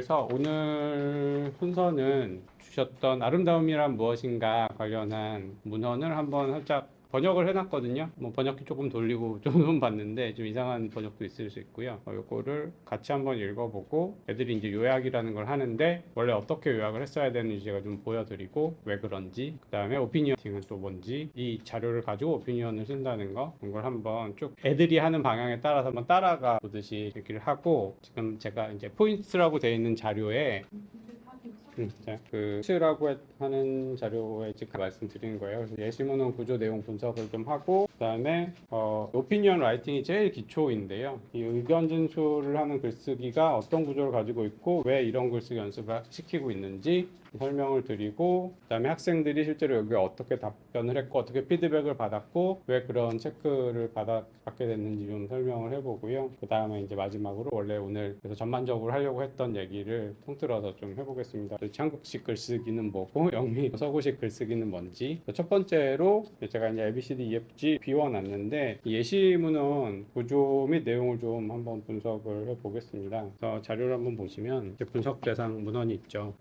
그래서 오늘 순서는 주셨던 아름다움이란 무엇인가 관련한 문헌을 한번 살짝 번역을 해놨거든요. 뭐 번역기 조금 돌리고 좀 봤는데 좀 이상한 번역도 있을 수 있고요. 이거를 같이 한번 읽어보고 애들이 이제 요약이라는 걸 하는데 원래 어떻게 요약을 했어야 되는지 제가 좀 보여드리고 왜 그런지, 그 다음에 오피니언팅은 또 뭔지, 이 자료를 가지고 오피니언을 쓴다는 거, 이걸 한번 쭉 애들이 하는 방향에 따라서 한번 따라가 보듯이 얘기를 하고, 지금 제가 이제 포인트라고 되어 있는 자료에 자, 그 X라고 하는 자료에 지금 말씀드리는 거예요. 그래서 예시문헌 구조 내용 분석을 좀 하고, 그다음에 오피니언 라이팅이 제일 기초인데요. 이 의견 진술을 하는 글쓰기가 어떤 구조를 가지고 있고 왜 이런 글쓰기 연습을 시키고 있는지 설명을 드리고, 그다음에 학생들이 실제로 여기 어떻게 답변을 했고 어떻게 피드백을 받았고 왜 그런 체크를 받게 됐는지 좀 설명을 해보고요. 그 다음에 이제 마지막으로 원래 오늘 그래서 전반적으로 하려고 했던 얘기를 통틀어서 좀 해보겠습니다. 한국식 글쓰기는 뭐고 서구식 글쓰기는 뭔지. 첫 번째로 제가 이제 ABCD, EFG 비워놨는데 예시문헌 구조 및 내용을 좀 한번 분석을 해보겠습니다. 그래서 자료를 한번 보시면 분석 대상 문헌이 있죠.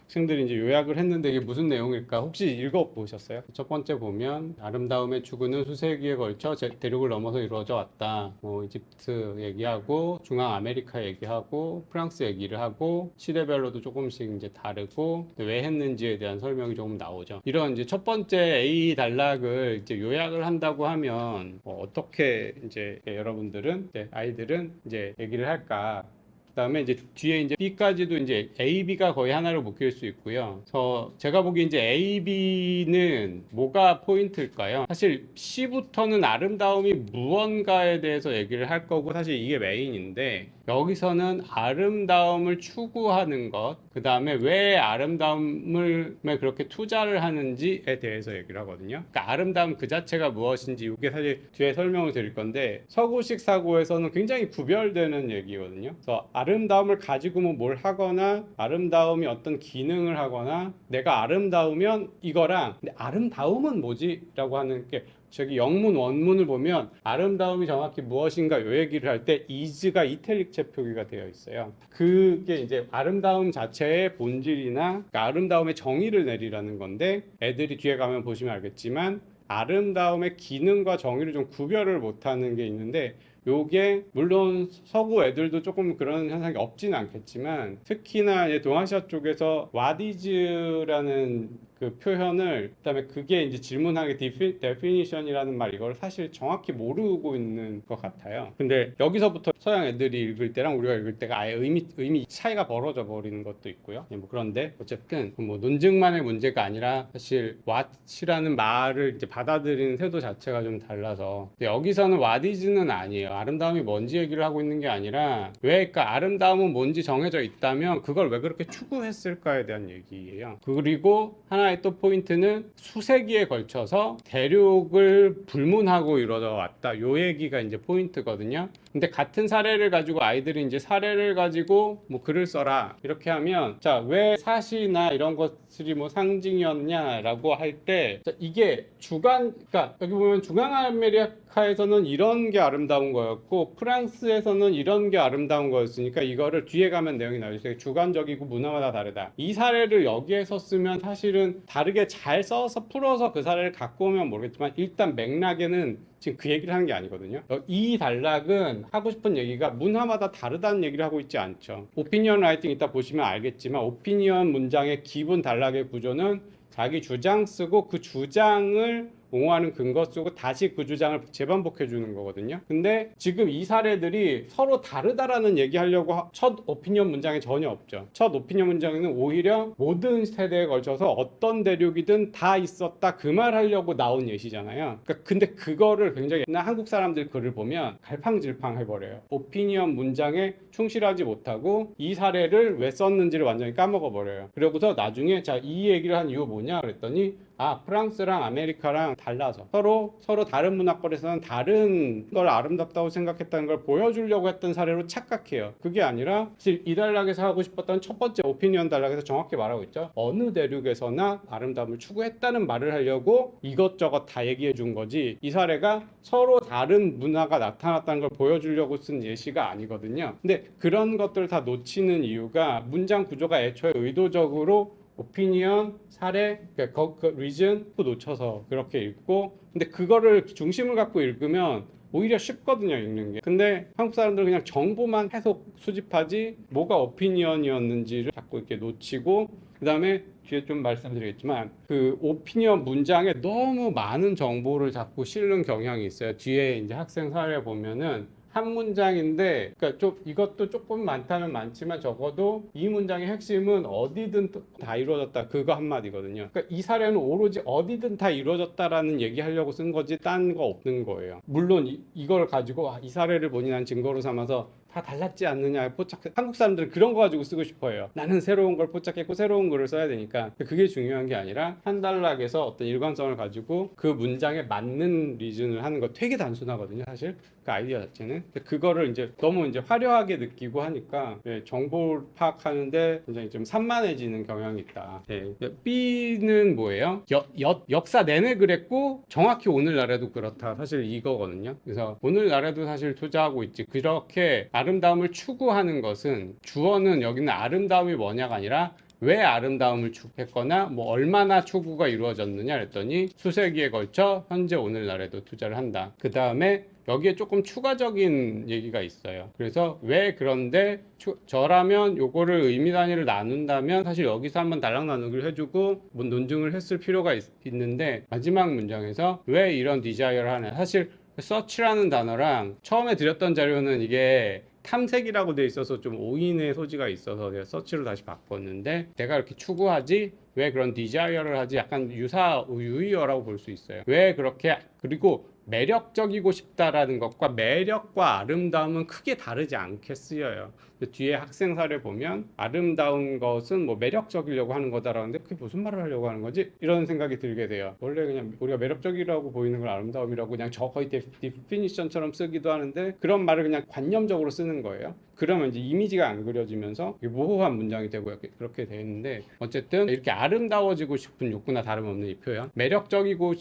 학생들이 이제 요약을 했는데 이게 무슨 내용일까 혹시 읽어보셨어요? 첫 번째 보면 아름다움의 추구는 수세기에 걸쳐 대륙을 넘어서 이루어져 왔다. 뭐 이집트 얘기하고 중앙 아메리카 얘기하고 프랑스 얘기를 하고 시대별로도 조금씩 이제 다르고 왜 했는지에 대한 설명이 조금 나오죠. 이런 이제 첫 번째 A 단락을 이제 요약을 한다고 하면 어떻게 이제 여러분들은 이제 아이들은 이제 얘기를 할까? 그다음에 이제 뒤에 이제 B까지도 이제 A, B가 거의 하나로 묶일 수 있고요. 그래서 제가 보기에 이제 A, B는 뭐가 포인트일까요? 사실 C부터는 아름다움이 무언가에 대해서 얘기를 할 거고 사실 이게 메인인데 여기서는 아름다움을 추구하는 것, 그 다음에 왜 아름다움을 그렇게 투자를 하는지에 대해서 얘기를 하거든요. 그러니까 아름다움 그 자체가 무엇인지 이게 사실 뒤에 설명을 드릴 건데 서구식 사고에서는 굉장히 구별되는 얘기거든요. 그래서 아름다움을 가지고 뭘 하거나 아름다움이 어떤 기능을 하거나 내가 아름다우면 이거랑 근데 아름다움은 뭐지? 라고 하는 게 저기 영문 원문을 보면 아름다움이 정확히 무엇인가 요 얘기를 할 때 is가 이탈릭체 표기가 되어 있어요. 그게 이제 아름다움 자체의 본질이나 그러니까 아름다움의 정의를 내리라는 건데 애들이 뒤에 가면 보시면 알겠지만 아름다움의 기능과 정의를 좀 구별을 못하는 게 있는데 요게 물론 서구 애들도 조금 그런 현상이 없지는 않겠지만 특히나 이제 동아시아 쪽에서 와디즈라는 그 표현을 그다음에 그게 이제 질문하게 definition이라는 말 이걸 사실 정확히 모르고 있는 것 같아요. 근데 여기서부터 서양 애들이 읽을 때랑 우리가 읽을 때가 아예 의미 차이가 벌어져 버리는 것도 있고요. 뭐 그런데 어쨌든 뭐 논증만의 문제가 아니라 사실 what이라는 말을 이제 받아들이는 태도 자체가 좀 달라서 여기서는 what is는 아니에요. 아름다움이 뭔지 얘기를 하고 있는 게 아니라 왜 그러니까 아름다움은 뭔지 정해져 있다면 그걸 왜 그렇게 추구했을까에 대한 얘기예요. 그리고 하나의 또 포인트는 수세기에 걸쳐서 대륙을 불문하고 이루어져 왔다. 요 얘기가 이제 포인트거든요. 근데 같은 사례를 가지고 아이들이 이제 사례를 가지고 뭐 글을 써라 이렇게 하면 자, 왜 사시나 이런 것들이 뭐 상징이었냐라고 할 때 이게 그러니까 여기 보면 중앙 아메리카에서는 이런 게 아름다운 거였고 프랑스에서는 이런 게 아름다운 거였으니까 이거를 뒤에 가면 내용이 나오죠. 주관적이고 문화마다 다르다. 이 사례를 여기에서 쓰면 사실은 다르게 잘 써서 풀어서 그 사례를 갖고 오면 모르겠지만 일단 맥락에는 지금 그 얘기를 하는 게 아니거든요. 이 단락은 하고 싶은 얘기가 문화마다 다르다는 얘기를 하고 있지 않죠. 오피니언 라이팅 이따 보시면 알겠지만 오피니언 문장의 기본 단락의 구조는 자기 주장 쓰고 그 주장을 옹호하는 근거 쓰고 다시 그 주장을 재반복해 주는 거거든요. 근데 지금 이 사례들이 서로 다르다라는 얘기하려고 첫 오피니언 문장에 전혀 없죠. 첫 오피니언 문장에는 오히려 모든 세대에 걸쳐서 어떤 대륙이든 다 있었다 그 말 하려고 나온 예시잖아요. 그러니까 근데 그거를 굉장히 한국 사람들 글을 보면 갈팡질팡 해버려요. 오피니언 문장에 충실하지 못하고 이 사례를 왜 썼는지를 완전히 까먹어 버려요. 그러고서 나중에 자, 이 얘기를 한 이유 뭐냐 그랬더니 프랑스랑 아메리카랑 달라서 서로 다른 문화권에서는 다른 걸 아름답다고 생각했다는 걸 보여주려고 했던 사례로 착각해요. 그게 아니라 사실 이 단락에서 하고 싶었던 첫 번째 오피니언 단락에서 정확히 말하고 있죠. 어느 대륙에서나 아름다움을 추구했다는 말을 하려고 이것저것 다 얘기해 준 거지, 이 사례가 서로 다른 문화가 나타났다는 걸 보여주려고 쓴 예시가 아니거든요. 근데 그런 것들을 다 놓치는 이유가 문장 구조가 애초에 의도적으로 오피니언, 사례, 리즌 놓쳐서 그렇게 읽고, 근데 그거를 중심을 갖고 읽으면 오히려 쉽거든요, 읽는 게. 근데 한국 사람들은 그냥 정보만 계속 수집하지 뭐가 오피니언이었는지를 자꾸 이렇게 놓치고, 그 다음에 뒤에 좀 말씀드리겠지만 그 오피니언 문장에 너무 많은 정보를 자꾸 실는 경향이 있어요. 뒤에 이제 학생 사례 보면은 한 문장인데, 그러니까 좀 이것도 조금 많다면 많지만 적어도 이 문장의 핵심은 어디든 다 이루어졌다, 그거 한마디거든요. 그러니까 이 사례는 오로지 어디든 다 이루어졌다라는 얘기하려고 쓴 거지 딴 거 없는 거예요. 물론 이걸 가지고 이 사례를 본인한 증거로 삼아서 다 달랐지 않느냐 한국 사람들은 그런 거 가지고 쓰고 싶어요. 나는 새로운 걸 포착했고 새로운 글을 써야 되니까. 그게 중요한 게 아니라 한 단락에서 어떤 일관성을 가지고 그 문장에 맞는 리즌을 하는 거 되게 단순하거든요, 사실 그 아이디어 자체는. 그거를 이제 너무 이제 화려하게 느끼고 하니까 정보 파악하는데 굉장히 좀 산만해지는 경향이 있다. B는 뭐예요? 역사 내내 그랬고 정확히 오늘날에도 그렇다, 사실 이거거든요. 그래서 오늘날에도 사실 투자하고 있지. 그렇게 아름다움을 추구하는 것은, 주어는 여기는 아름다움이 뭐냐가 아니라 왜 아름다움을 추구했거나 뭐 얼마나 추구가 이루어졌느냐 그랬더니 수세기에 걸쳐 현재 오늘날에도 투자를 한다. 그 다음에 여기에 조금 추가적인 얘기가 있어요. 그래서 왜, 그런데 저라면 요거를 의미 단위를 나눈다면, 사실 여기서 한번 달랑 나누기를 해주고 뭐 논증을 했을 필요가 있는데, 마지막 문장에서 왜 이런 디자이어를 하냐. 사실 서치라는 단어랑 처음에 드렸던 자료는 이게 탐색이라고 돼 있어서 좀 오인의 소지가 있어서 제가 서치로 다시 바꿨는데, 내가 이렇게 추구하지 왜 그런 디자이어를 하지, 약간 유의어라고 볼 수 있어요. 왜 그렇게. 그리고 매력적이고 싶다라는 것과 매력과 아름다움은 크게 다르지 않게 쓰여요. 뒤에 학생 사례 보면 아름다운 것은 뭐 매력적이려고 하는 거다라는데 그게 무슨 말을 하려고 하는 거지? 이런 생각이 들게 돼요. 원래 그냥 우리가 매력적이라고 보이는 걸 아름다움이라고 그냥 거의 디피니션처럼 쓰기도 하는데, 그런 말을 그냥 관념적으로 쓰는 거예요. 그러면 이제 이미지가 안 그려지면서 모호한 문장이 되고 그렇게 되는데, 어쨌든 이렇게 아름다워지고 싶은 욕구나 다름없는 이 표현, 매력적이고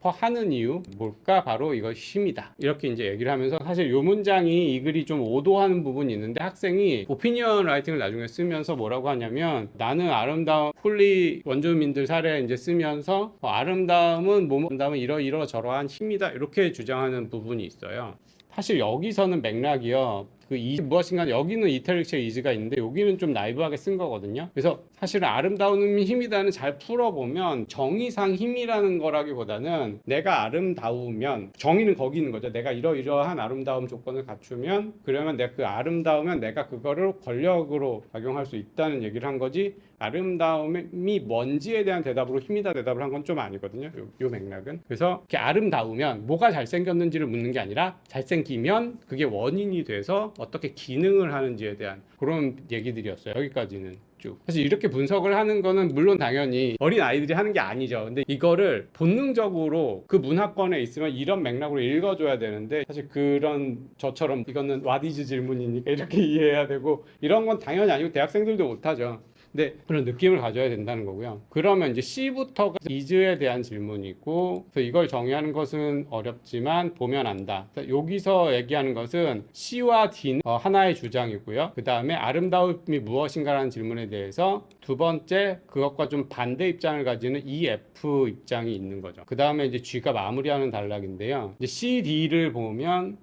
하는 이유 뭘까? 바로 이거 힘이다, 이렇게 이제 얘기를 하면서, 사실 요 문장이 이 글이 좀 오도하는 부분이 있는데, 학생이 오피니언 라이팅을 나중에 쓰면서 뭐라고 하냐면, 나는 아름다운 폴리 원주민들 사례 이제 쓰면서 아름다움은 아름다움은 이러저러한 힘이다, 이렇게 주장하는 부분이 있어요. 사실 여기서는 맥락이요, 그 무엇인가, 여기는 이탈릭체 이즈가 있는데 여기는 좀 나이브하게 쓴 거거든요. 그래서 사실은 아름다운 힘이다는 잘 풀어보면 정의상 힘이라는 거라기보다는, 내가 아름다우면, 정의는 거기 있는 거죠. 내가 이러이러한 아름다움 조건을 갖추면, 그러면 내가 그 아름다우면 내가 그거를 권력으로 작용할 수 있다는 얘기를 한 거지, 아름다움이 뭔지에 대한 대답으로 힘이다 대답을 한 건 좀 아니거든요, 요 맥락은. 그래서 이렇게 아름다우면 뭐가 잘생겼는지를 묻는 게 아니라, 잘생기면 그게 원인이 돼서 어떻게 기능을 하는지에 대한 그런 얘기들이었어요, 여기까지는 쭉. 사실 이렇게 분석을 하는 거는 물론 당연히 어린 아이들이 하는 게 아니죠. 근데 이거를 본능적으로 그 문화권에 있으면 이런 맥락으로 읽어줘야 되는데, 사실 그런, 저처럼 이거는 와디즈 질문이니까 이렇게 이해해야 되고, 이런 건 당연히 아니고 대학생들도 못하죠. 근데 그런 느낌을 가져야 된다는 거고요. 그러면 이제 C부터가 이즈에 대한 질문이고, 그래서 이걸 정의하는 것은 어렵지만 보면 안다. 여기서 얘기하는 것은 C와 D는 하나의 주장이고요. 그 다음에 아름다움이 무엇인가라는 질문에 대해서 두 번째, 그것과 좀 반대 입장을 가지는 EF 입장이 있는 거죠. 그 다음에 이제 G가 마무리하는 단락인데요. 이제 C, D를 보면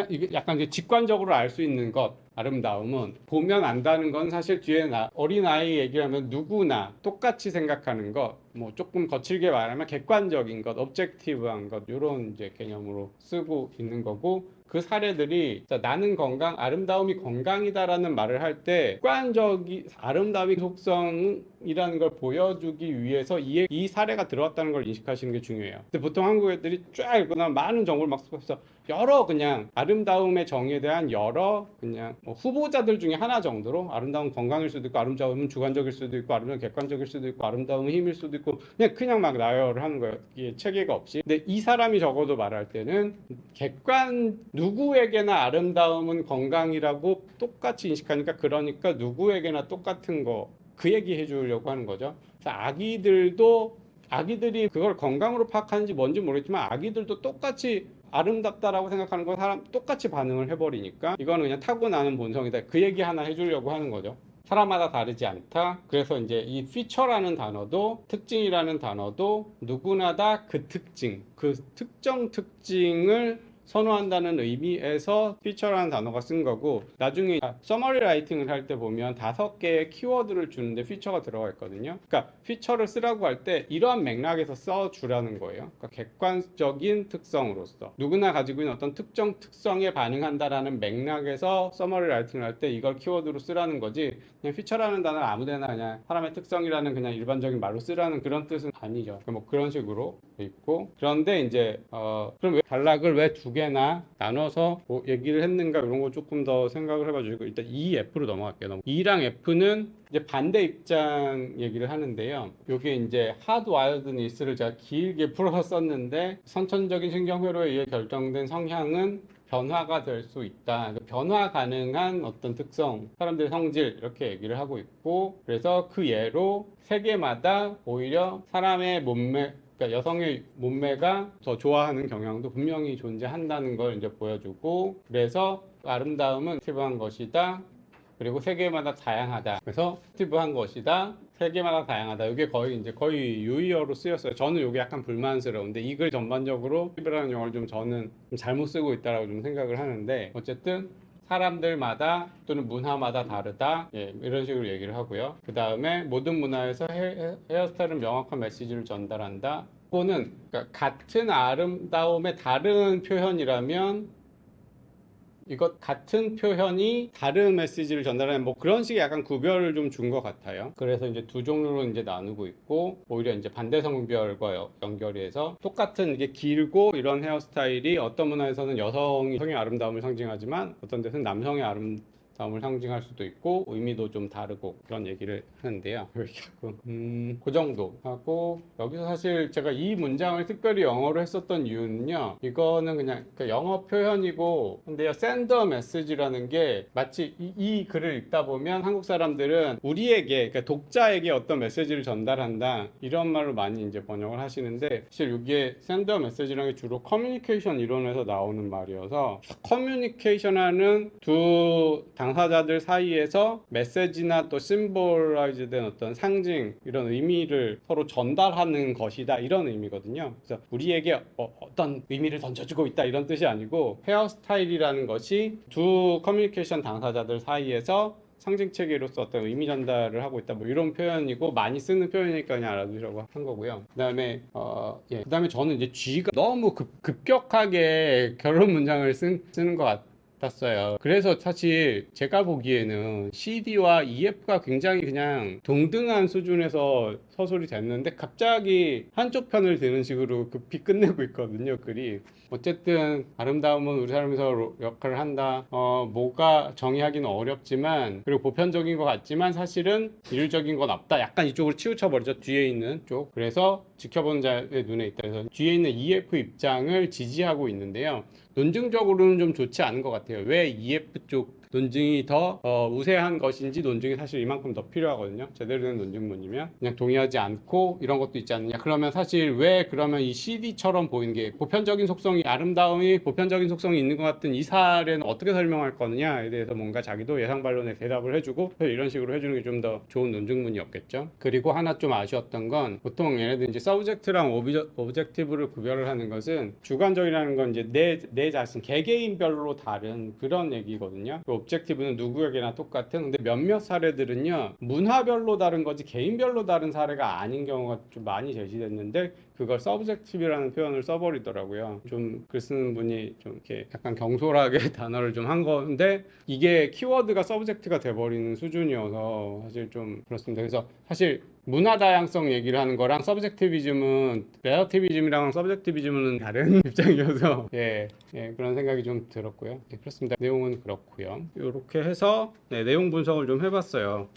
이게 약간 이제 직관적으로 알 수 있는 것, 아름다움은 보면 안다는 건 사실 뒤에 어린아이 얘기하면 누구나 똑같이 생각하는 것, 뭐 조금 거칠게 말하면 객관적인 것, objective한 것, 이런 이제 개념으로 쓰고 있는 거고, 그 사례들이 나는 아름다움이 건강이다라는 말을 할 때 객관적인 아름다움의 속성이라는 걸 보여주기 위해서 이 사례가 들어왔다는 걸 인식하시는 게 중요해요. 근데 보통 한국 애들이 쫙 읽거나 많은 정보를 막 써서 여러 그냥 아름다움의 정의에 대한 여러 그냥 뭐 후보자들 중에 하나 정도로, 아름다움은 건강일 수도 있고, 아름다움은 주관적일 수도 있고, 아름다움은 객관적일 수도 있고, 아름다움은 힘일 수도 있고 그냥 막 나열을 하는 거예요. 이게 체계가 없이. 근데 이 사람이 적어도 말할 때는 객관 누구에게나 아름다움은 건강이라고 똑같이 인식하니까 그러니까 누구에게나 똑같은 거 그 얘기 해주려고 하는 거죠. 그래서 아기들이 그걸 건강으로 파악하는지 뭔지 모르겠지만 아기들도 똑같이 아름답다라고 생각하는 건 사람 똑같이 반응을 해버리니까 이거는 그냥 타고나는 본성이다. 그 얘기 하나 해주려고 하는 거죠. 사람마다 다르지 않다. 그래서 이제 이 피처라는 단어도 특징이라는 단어도 누구나 다 그 특징, 그 특정 특징을 선호한다는 의미에서 피처라는 단어가 쓴 거고 나중에 서머리 라이팅을 할 때 보면 5개의 키워드를 주는데 피처가 들어가 있거든요. 그러니까 피처를 쓰라고 할 때 이러한 맥락에서 써주라는 거예요. 그러니까 객관적인 특성으로서 누구나 가지고 있는 어떤 특정 특성에 반응한다라는 맥락에서 서머리 라이팅을 할 때 이걸 키워드로 쓰라는 거지 그냥 피처라는 단어를 아무데나 그냥 사람의 특성이라는 그냥 일반적인 말로 쓰라는 그런 뜻은 아니죠. 뭐 그런 식으로 있고 그런데 이제 그럼 왜 단락을 왜 2개나 나눠서 뭐 얘기를 했는가 이런 거 조금 더 생각을 해봐주고 일단 E, F로 넘어갈게요. E랑 F는 이제 반대 입장 얘기를 하는데요. 요게 이제 하드와이어드니스를 제가 길게 풀어서 썼는데 선천적인 신경회로에 의해 결정된 성향은 변화가 될 수 있다. 변화 가능한 어떤 특성, 사람들의 성질 이렇게 얘기를 하고 있고 그래서 그 예로 세계마다 오히려 사람의 몸매 그러니까 여성의 몸매가 더 좋아하는 경향도 분명히 존재한다는 걸 이제 보여주고 그래서 아름다움은 액티브한 것이다. 그리고 세계마다 다양하다. 그래서 액티브한 것이다. 세계마다 다양하다. 이게 거의 유의어로 쓰였어요. 저는 이게 약간 불만스러운데 이 글 전반적으로 액티브라는 용어를 저는 좀 잘못 쓰고 있다라고 좀 생각을 하는데 어쨌든 사람들마다 또는 문화마다 다르다. 예, 이런 식으로 얘기를 하고요. 그 다음에 모든 문화에서 헤어스타일은 명확한 메시지를 전달한다. 이거는 그러니까 같은 아름다움의 다른 표현이라면 이것 같은 표현이 다른 메시지를 전달하는 뭐 그런 식의 약간 구별을 좀 준 것 같아요. 그래서 이제 2종류로 이제 나누고 있고 오히려 이제 반대 성별과 연결이 해서 똑같은 이게 길고 이런 헤어스타일이 어떤 문화에서는 여성의 아름다움을 상징하지만 어떤 데서는 남성의 아름다움을 상징할 수도 있고 의미도 좀 다르고 그런 얘기를 하는데요. 그 정도 하고 여기서 사실 제가 이 문장을 특별히 영어로 했었던 이유는요. 이거는 그냥 영어 표현이고 근데요. send a message라는 게 마치 이 글을 읽다 보면 한국 사람들은 우리에게 그러니까 독자에게 어떤 메시지를 전달한다 이런 말로 많이 이제 번역을 하시는데 사실 이게 send a message라는 게 주로 커뮤니케이션 이론에서 나오는 말이어서 커뮤니케이션하는 두 당사자들 사이에서 메시지나 또 심볼라이즈된 어떤 상징 이런 의미를 서로 전달하는 것이다 이런 의미거든요. 그래서 우리에게 어떤 의미를 던져주고 있다 이런 뜻이 아니고 헤어스타일이라는 것이 두 커뮤니케이션 당사자들 사이에서 상징 체계로서 어떤 의미 전달을 하고 있다 뭐 이런 표현이고 많이 쓰는 표현이니까 그냥 알아두시라고 한 거고요. 그다음에 저는 이제 G가 너무 급격하게 결론 문장을 쓰는 것 같았어요. 그래서 사실 제가 보기에는 CD와 EF가 굉장히 그냥 동등한 수준에서 서술이 됐는데 갑자기 한쪽 편을 드는 식으로 급히 끝내고 있거든요, 글이. 어쨌든 아름다움은 우리 삶에서 역할을 한다. 뭐가 정의하기는 어렵지만 그리고 보편적인 것 같지만 사실은 일률적인 건 없다. 약간 이쪽으로 치우쳐 버리죠. 뒤에 있는 쪽. 그래서 지켜보는 자의 눈에 있다. 그래서 뒤에 있는 EF 입장을 지지하고 있는데요. 논증적으로는 좀 좋지 않은 것 같아요. 왜 EF 쪽 논증이 더 우세한 것인지 논증이 사실 이만큼 더 필요하거든요. 제대로 된 논증문이면 그냥 동의하지 않고 이런 것도 있지 않느냐. 그러면 사실 왜 그러면 이 CD처럼 보이는 게 보편적인 속성이 아름다움이 보편적인 속성이 있는 것 같은 이 사례는 어떻게 설명할 거느냐에 대해서 뭔가 자기도 예상 반론에 대답을 해주고 이런 식으로 해주는 게 좀 더 좋은 논증문이었겠죠. 그리고 하나 좀 아쉬웠던 건 보통 얘네들 이제 서브젝트랑 오브젝티브를 구별을 하는 것은 주관적이라는 건 이제 내 자신 개개인별로 다른 그런 얘기거든요. 옵젝티브는 누구에게나 똑같은 근데 몇몇 사례들은요 문화별로 다른 거지 개인별로 다른 사례가 아닌 경우가 좀 많이 제시됐는데 그걸 서브젝티브라는 표현을 써버리더라고요. 좀 글 쓰는 분이 좀 이렇게 약간 경솔하게 단어를 좀 한 건데 이게 키워드가 서브젝트가 돼버리는 수준이어서 사실 좀 그렇습니다. 그래서 사실 문화 다양성 얘기를 하는 거랑 서브젝티비즘은 레어티비즘이랑 서브젝티비즘은 다른 입장이어서 그런 생각이 좀 들었고요. 그렇습니다. 내용은 그렇고요. 이렇게 해서 내용 분석을 좀 해봤어요.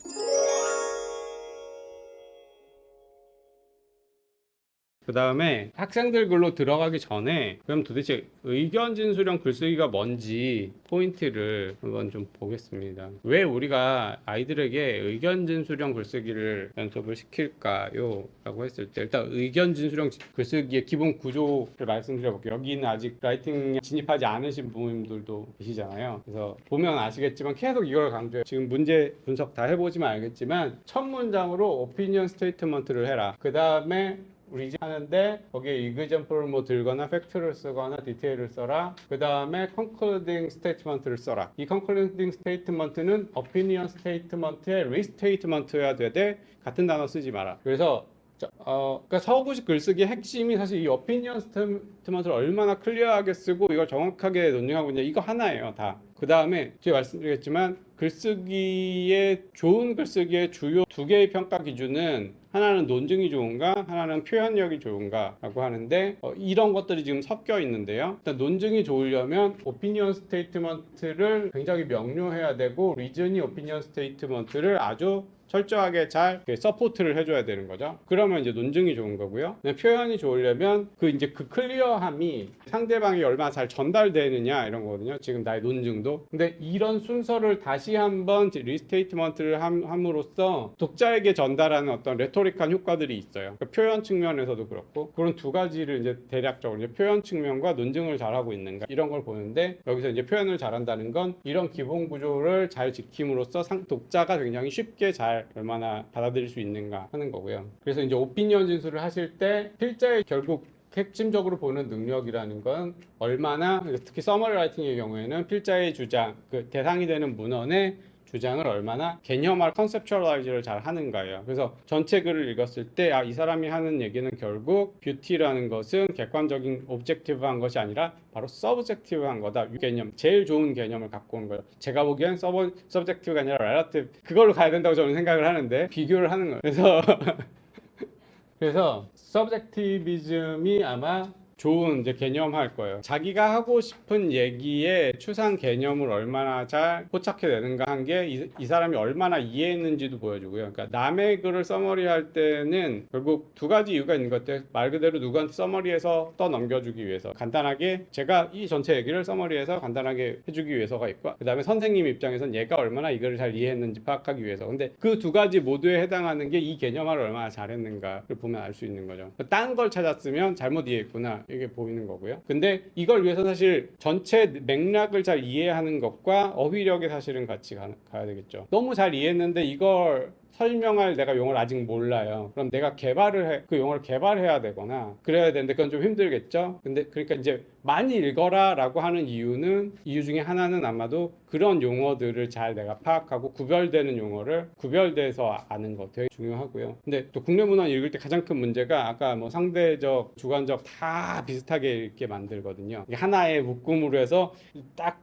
그 다음에 학생들 글로 들어가기 전에 그럼 도대체 의견 진수령 글쓰기가 뭔지 포인트를 한번 좀 보겠습니다. 왜 우리가 아이들에게 의견 진수령 글쓰기를 연습을 시킬까요? 라고 했을 때 일단 의견 진수령 글쓰기의 기본 구조를 말씀드려볼게요. 여기는 아직 라이팅 진입하지 않으신 부모님들도 계시잖아요. 그래서 보면 아시겠지만 계속 이걸 강조해요. 지금 문제 분석 다 해보시면 알겠지만 첫 문장으로 오피니언 스테이트먼트를 해라. 그 다음에 리진 하는데 거기에 이그젠플을 뭐 들거나 팩트를 쓰거나 디테일을 써라. 그 다음에 concluding statement를 써라. 이 concluding statement는 opinion statement의 restatement여야 되되 같은 단어 쓰지 마라. 그래서 그러니까 서구식 글쓰기의 핵심이 사실 이 opinion statement를 얼마나 클리어하게 쓰고 이걸 정확하게 논증하고 있냐 이거 하나예요 다. 그 다음에 제가 말씀드렸지만 글쓰기의 좋은 글쓰기의 주요 두 개의 평가 기준은 하나는 논증이 좋은가, 하나는 표현력이 좋은가 라고 하는데 이런 것들이 지금 섞여 있는데요. 일단 논증이 좋으려면 오피니언 스테이트먼트를 굉장히 명료해야 되고 리즌이 오피니언 스테이트먼트를 아주 철저하게 잘 서포트를 해줘야 되는 거죠. 그러면 이제 논증이 좋은 거고요. 표현이 좋으려면 그 클리어함이 상대방이 얼마나 잘 전달되느냐 이런 거거든요. 지금 나의 논증도. 근데 이런 순서를 다시 한번 리스테이트먼트를 함으로써 독자에게 전달하는 어떤 레토릭한 효과들이 있어요. 그러니까 표현 측면에서도 그렇고 그런 두 가지를 이제 대략적으로 이제 표현 측면과 논증을 잘하고 있는가 이런 걸 보는데 여기서 이제 표현을 잘한다는 건 이런 기본 구조를 잘 지킴으로써 독자가 굉장히 쉽게 잘 얼마나 받아들일 수 있는가 하는 거고요. 그래서 이제 오피니언 진술을 하실 때 필자의 결국 핵심적으로 보는 능력이라는 건 얼마나 특히 서머리 라이팅의 경우에는 필자의 주장, 그 대상이 되는 문헌의 주장을 얼마나 개념화 컨셉츄얼라이즈를 잘 하는가예요. 그래서 전체 글을 읽었을 때 이 사람이 하는 얘기는 결국 뷰티라는 것은 객관적인 오브젝티브한 것이 아니라 바로 서브젝티브한 거다. 이 개념, 제일 좋은 개념을 갖고 온 거예요. 제가 보기엔 서브젝티브가 아니라 렐러티브 그걸로 가야 된다고 저는 생각을 하는데 비교를 하는 거예요. 그래서 서브젝티비즘이 아마 좋은 이제 개념할 거예요. 자기가 하고 싶은 얘기의 추상 개념을 얼마나 잘 포착해내는가 한 게 이 사람이 얼마나 이해했는지도 보여주고요. 그러니까 남의 글을 서머리할 때는 결국 두 가지 이유가 있는 것 같아요. 말 그대로 누구한테 서머리해서 떠넘겨주기 위해서 간단하게 제가 이 전체 얘기를 서머리해서 간단하게 해주기 위해서가 있고 그 다음에 선생님 입장에선 얘가 얼마나 이거를 잘 이해했는지 파악하기 위해서. 근데 그 두 가지 모두에 해당하는 게 이 개념화를 얼마나 잘했는가를 보면 알 수 있는 거죠. 딴 걸 찾았으면 잘못 이해했구나 이게 보이는 거고요. 근데 이걸 위해서 사실 전체 맥락을 잘 이해하는 것과 어휘력에 사실은 같이 가야 되겠죠. 너무 잘 이해했는데 이걸 설명할 내가 용어를 아직 몰라요. 그럼 내가 그 용어를 개발해야 되거나 그래야 되는데 그건 좀 힘들겠죠. 근데 그러니까 이제 많이 읽어라 라고 하는 이유 중에 하나는 아마도 그런 용어들을 잘 내가 파악하고 구별되는 용어를 구별돼서 아는 거 되게 중요하고요. 근데 또 국내 문헌 읽을 때 가장 큰 문제가 아까 뭐 상대적, 주관적 다 비슷하게 읽게 만들거든요. 하나의 묶음으로 해서 딱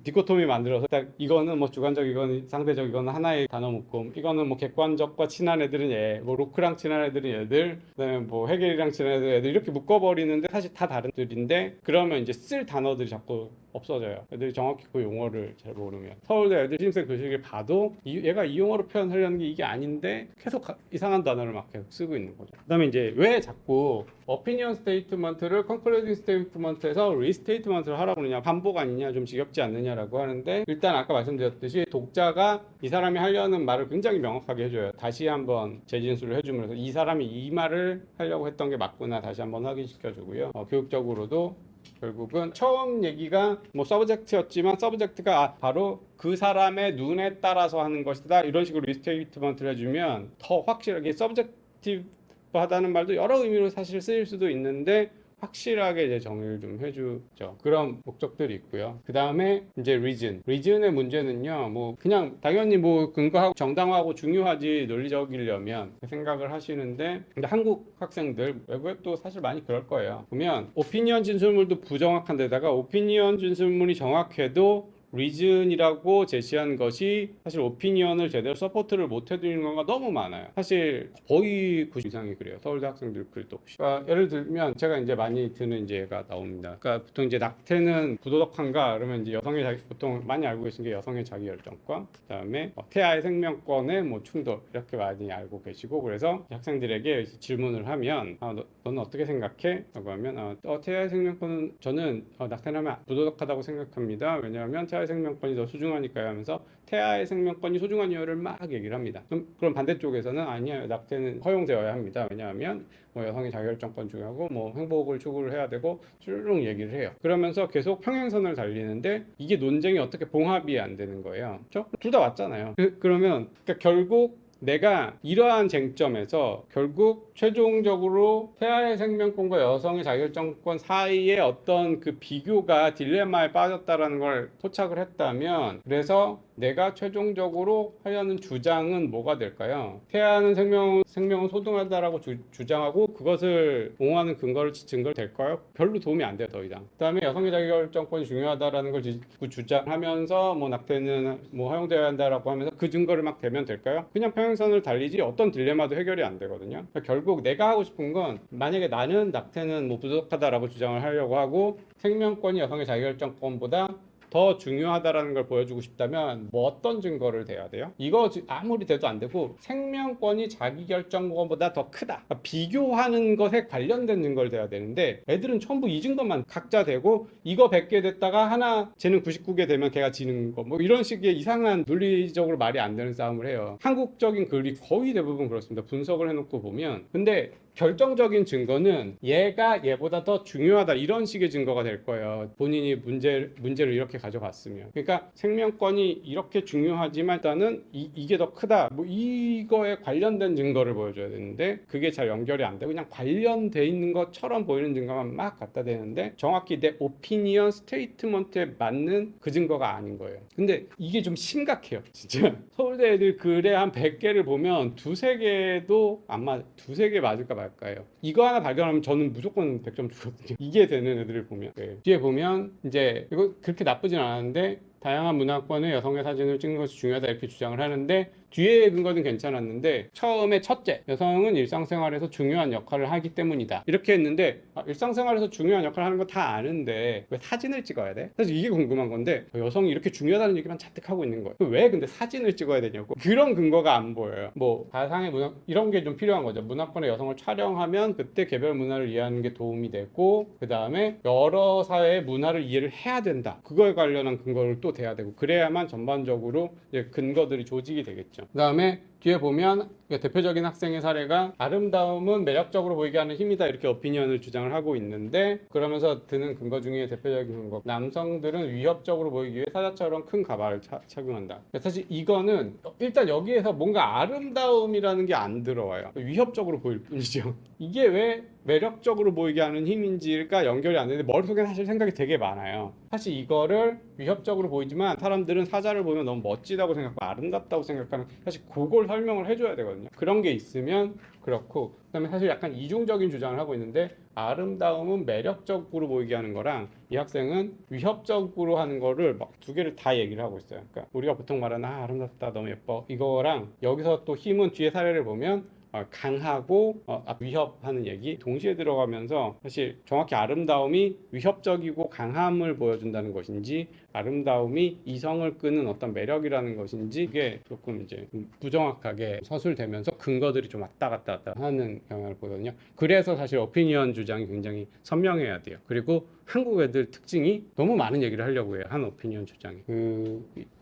디코토미 만들어서 딱 이거는 뭐 주관적, 이거는 상대적, 이거는 하나의 단어 묶음, 이거는 뭐 객관적과 친한 애들은 뭐 로크랑 친한 애들은 얘들, 그다음에 뭐 헤겔이랑 친한 애들 이렇게 묶어버리는데 사실 다 다른 들인데 그러면 이제 쓸 단어들이 자꾸 없어져요. 애들이 정확히 그 용어를 잘 모르면. 서울대 애들 신입생 글쓰기를 봐도 얘가 이 용어로 표현하려는 게 이게 아닌데 계속 이상한 단어를 막 계속 쓰고 있는 거죠. 그다음에 이제 왜 자꾸 opinion statement를 concluding statement에서 restatement를 하라고 그러냐, 반복 아니냐, 좀 지겹지 않느냐라고 하는데 일단 아까 말씀드렸듯이 독자가 이 사람이 하려는 말을 굉장히 명확하게 해줘요. 다시 한번 재진술을 해주면서 이 사람이 이 말을 하려고 했던 게 맞구나 다시 한번 확인시켜주고요. 교육적으로도 결국은 처음 얘기가 뭐 서브젝트였지만 서브젝트가 바로 그 사람의 눈에 따라서 하는 것이다 이런 식으로 리스테이트먼트를 해주면 더 확실하게 서브젝티브하다는 말도 여러 의미로 사실 쓰일 수도 있는데 확실하게 이제 정의를 좀 해주죠. 그런 목적들이 있고요. 그 다음에 이제 리즌의 문제는요, 뭐 그냥 당연히 뭐 근거하고 정당화하고 중요하지 논리적이려면 생각을 하시는데, 근데 한국 학생들 외국에 또 사실 많이 그럴 거예요. 보면 오피니언 진술물도 부정확한 데다가 오피니언 진술물이 정확해도 리즌이라고 제시한 것이 사실 오피니언을 제대로 서포트를 못 해드리는 경우가 너무 많아요. 사실 거의 90% 이상이 그래요. 서울대 학생들 글도 없이. 그러니까 예를 들면 제가 이제 많이 드는 이제 얘가 나옵니다. 그러니까 보통 이제 낙태는 부도덕한가 그러면 이제 여성의 보통 많이 알고 계신 게 여성의 자기결정권, 그다음에 태아의 생명권의 뭐 충돌 이렇게 많이 알고 계시고, 그래서 학생들에게 질문을 하면 너는 어떻게 생각해? 라고 하면 태아의 생명권은 저는 낙태를 하면 부도덕하다고 생각합니다. 왜냐하면 태아의 생명권이 더 소중하니까요 하면서 태아의 생명권이 소중한 이유를 막 얘기를 합니다. 그럼 반대쪽에서는 아니야, 낙태는 허용되어야 합니다. 왜냐하면 뭐 여성의 자기결정권 중요하고 뭐 행복을 추구를 해야 되고 쭈르륵 얘기를 해요. 그러면서 계속 평행선을 달리는데 이게 논쟁이 어떻게 봉합이 안 되는 거예요. 둘 다 맞잖아요. 그러면 그러니까 결국 내가 이러한 쟁점에서 결국 최종적으로 태아의 생명권과 여성의 자기결정권 사이에 어떤 그 비교가 딜레마에 빠졌다라는 걸 포착을 했다면, 그래서 내가 최종적으로 하려는 주장은 뭐가 될까요? 태아는 생명은 소중하다라고 주장하고 그것을 옹호하는 증거를 될까요? 별로 도움이 안 돼요, 더 이상. 그다음에 여성의 자기결정권이 중요하다라는 걸 주장하면서 뭐 낙태는 뭐 허용되어야 한다라고 하면서 그 증거를 막 대면 될까요? 그냥 평행선을 달리지 어떤 딜레마도 해결이 안 되거든요. 그러니까 결국 내가 하고 싶은 건, 만약에 나는 낙태는 뭐 부도덕하다라고 주장을 하려고 하고 생명권이 여성의 자기결정권보다 더 중요하다라는 걸 보여주고 싶다면 뭐 어떤 증거를 대야 돼요? 이거 아무리 돼도 안 되고 생명권이 자기결정권보다 더 크다, 그러니까 비교하는 것에 관련된 증거를 대야 되는데 애들은 전부 이 증거만 각자 대고 이거 100개 됐다가 하나 쟤는 99개 되면 걔가 지는 거, 뭐 이런 식의 이상한 논리적으로 말이 안 되는 싸움을 해요. 한국적인 글이 거의 대부분 그렇습니다. 분석을 해놓고 보면. 근데 결정적인 증거는 얘가 얘보다 더 중요하다 이런 식의 증거가 될 거예요. 본인이 문제를 이렇게 가져갔으면. 그러니까 생명권이 이렇게 중요하지만 일단은 이게 더 크다, 뭐 이거에 관련된 증거를 보여줘야 되는데 그게 잘 연결이 안 되고 그냥 관련돼 있는 것처럼 보이는 증거만 막 갖다 대는데 정확히 내 오피니언 스테이트먼트에 맞는 그 증거가 아닌 거예요. 근데 이게 좀 심각해요, 진짜. 서울대 애들 글에 한 100개를 보면 두세 개도 안 두세 개 맞을까 말까요. 이거 하나 발견하면 저는 무조건 100점 주거든요. 이게 되는 애들을 보면. 네. 뒤에 보면 이제 이거 그렇게 나쁘진 않았는데 다양한 문화권의 여성의 사진을 찍는 것이 중요하다 이렇게 주장을 하는데, 뒤에 근거는 괜찮았는데 처음에 첫째, 여성은 일상생활에서 중요한 역할을 하기 때문이다 이렇게 했는데, 일상생활에서 중요한 역할을 하는 거 다 아는데 왜 사진을 찍어야 돼? 사실 이게 궁금한 건데, 여성이 이렇게 중요하다는 얘기만 잔뜩 하고 있는 거예요. 왜 근데 사진을 찍어야 되냐고. 그런 근거가 안 보여요. 뭐 가상의 문화 이런 게 좀 필요한 거죠. 문화권의 여성을 촬영하면 그때 개별 문화를 이해하는 게 도움이 되고, 그 다음에 여러 사회의 문화를 이해를 해야 된다, 그거에 관련한 근거를 또 돼야 되고, 그래야만 전반적으로 이제 근거들이 조직이 되겠죠. 그 다음에 뒤에 보면 대표적인 학생의 사례가 아름다움은 매력적으로 보이게 하는 힘이다 이렇게 오피니언을 주장을 하고 있는데, 그러면서 드는 근거 중에 대표적인 근거, 남성들은 위협적으로 보이기 위해 사자처럼 큰 가발을 착용한다. 사실 이거는 일단 여기에서 뭔가 아름다움이라는 게 안 들어와요. 위협적으로 보일 뿐이죠. 이게 왜 매력적으로 보이게 하는 힘인지가 연결이 안 되는데 머릿속에 사실 생각이 되게 많아요. 사실 이거를 위협적으로 보이지만 사람들은 사자를 보면 너무 멋지다고 생각하고 아름답다고 생각하는, 사실 그걸 설명을 해줘야 되거든요. 그런 게 있으면 그렇고, 그다음에 사실 약간 이중적인 주장을 하고 있는데, 아름다움은 매력적으로 보이게 하는 거랑 이 학생은 위협적으로 하는 거를 막 두 개를 다 얘기를 하고 있어요. 그러니까 우리가 보통 말하는 아름답다, 너무 예뻐, 이거랑 여기서 또 힘은 뒤에 사례를 보면 강하고 위협하는 얘기 동시에 들어가면서, 사실 정확히 아름다움이 위협적이고 강함을 보여준다는 것인지 아름다움이 이성을 끄는 어떤 매력이라는 것인지 이게 조금 이제 부정확하게 서술되면서 근거들이 좀 왔다 갔다 하는 경향을 보거든요. 그래서 사실 오피니언 주장이 굉장히 선명해야 돼요. 그리고 한국 애들 특징이 너무 많은 얘기를 하려고 해요, 한 오피니언 주장이.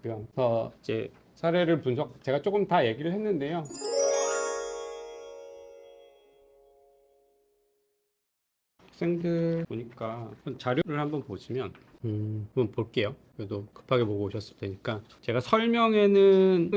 그래서 이제 사례를 제가 조금 다 얘기를 했는데요. 학생들 보니까 자료를 한번 보시면 한번 볼게요. 그래도 급하게 보고 오셨을 테니까 제가 설명에는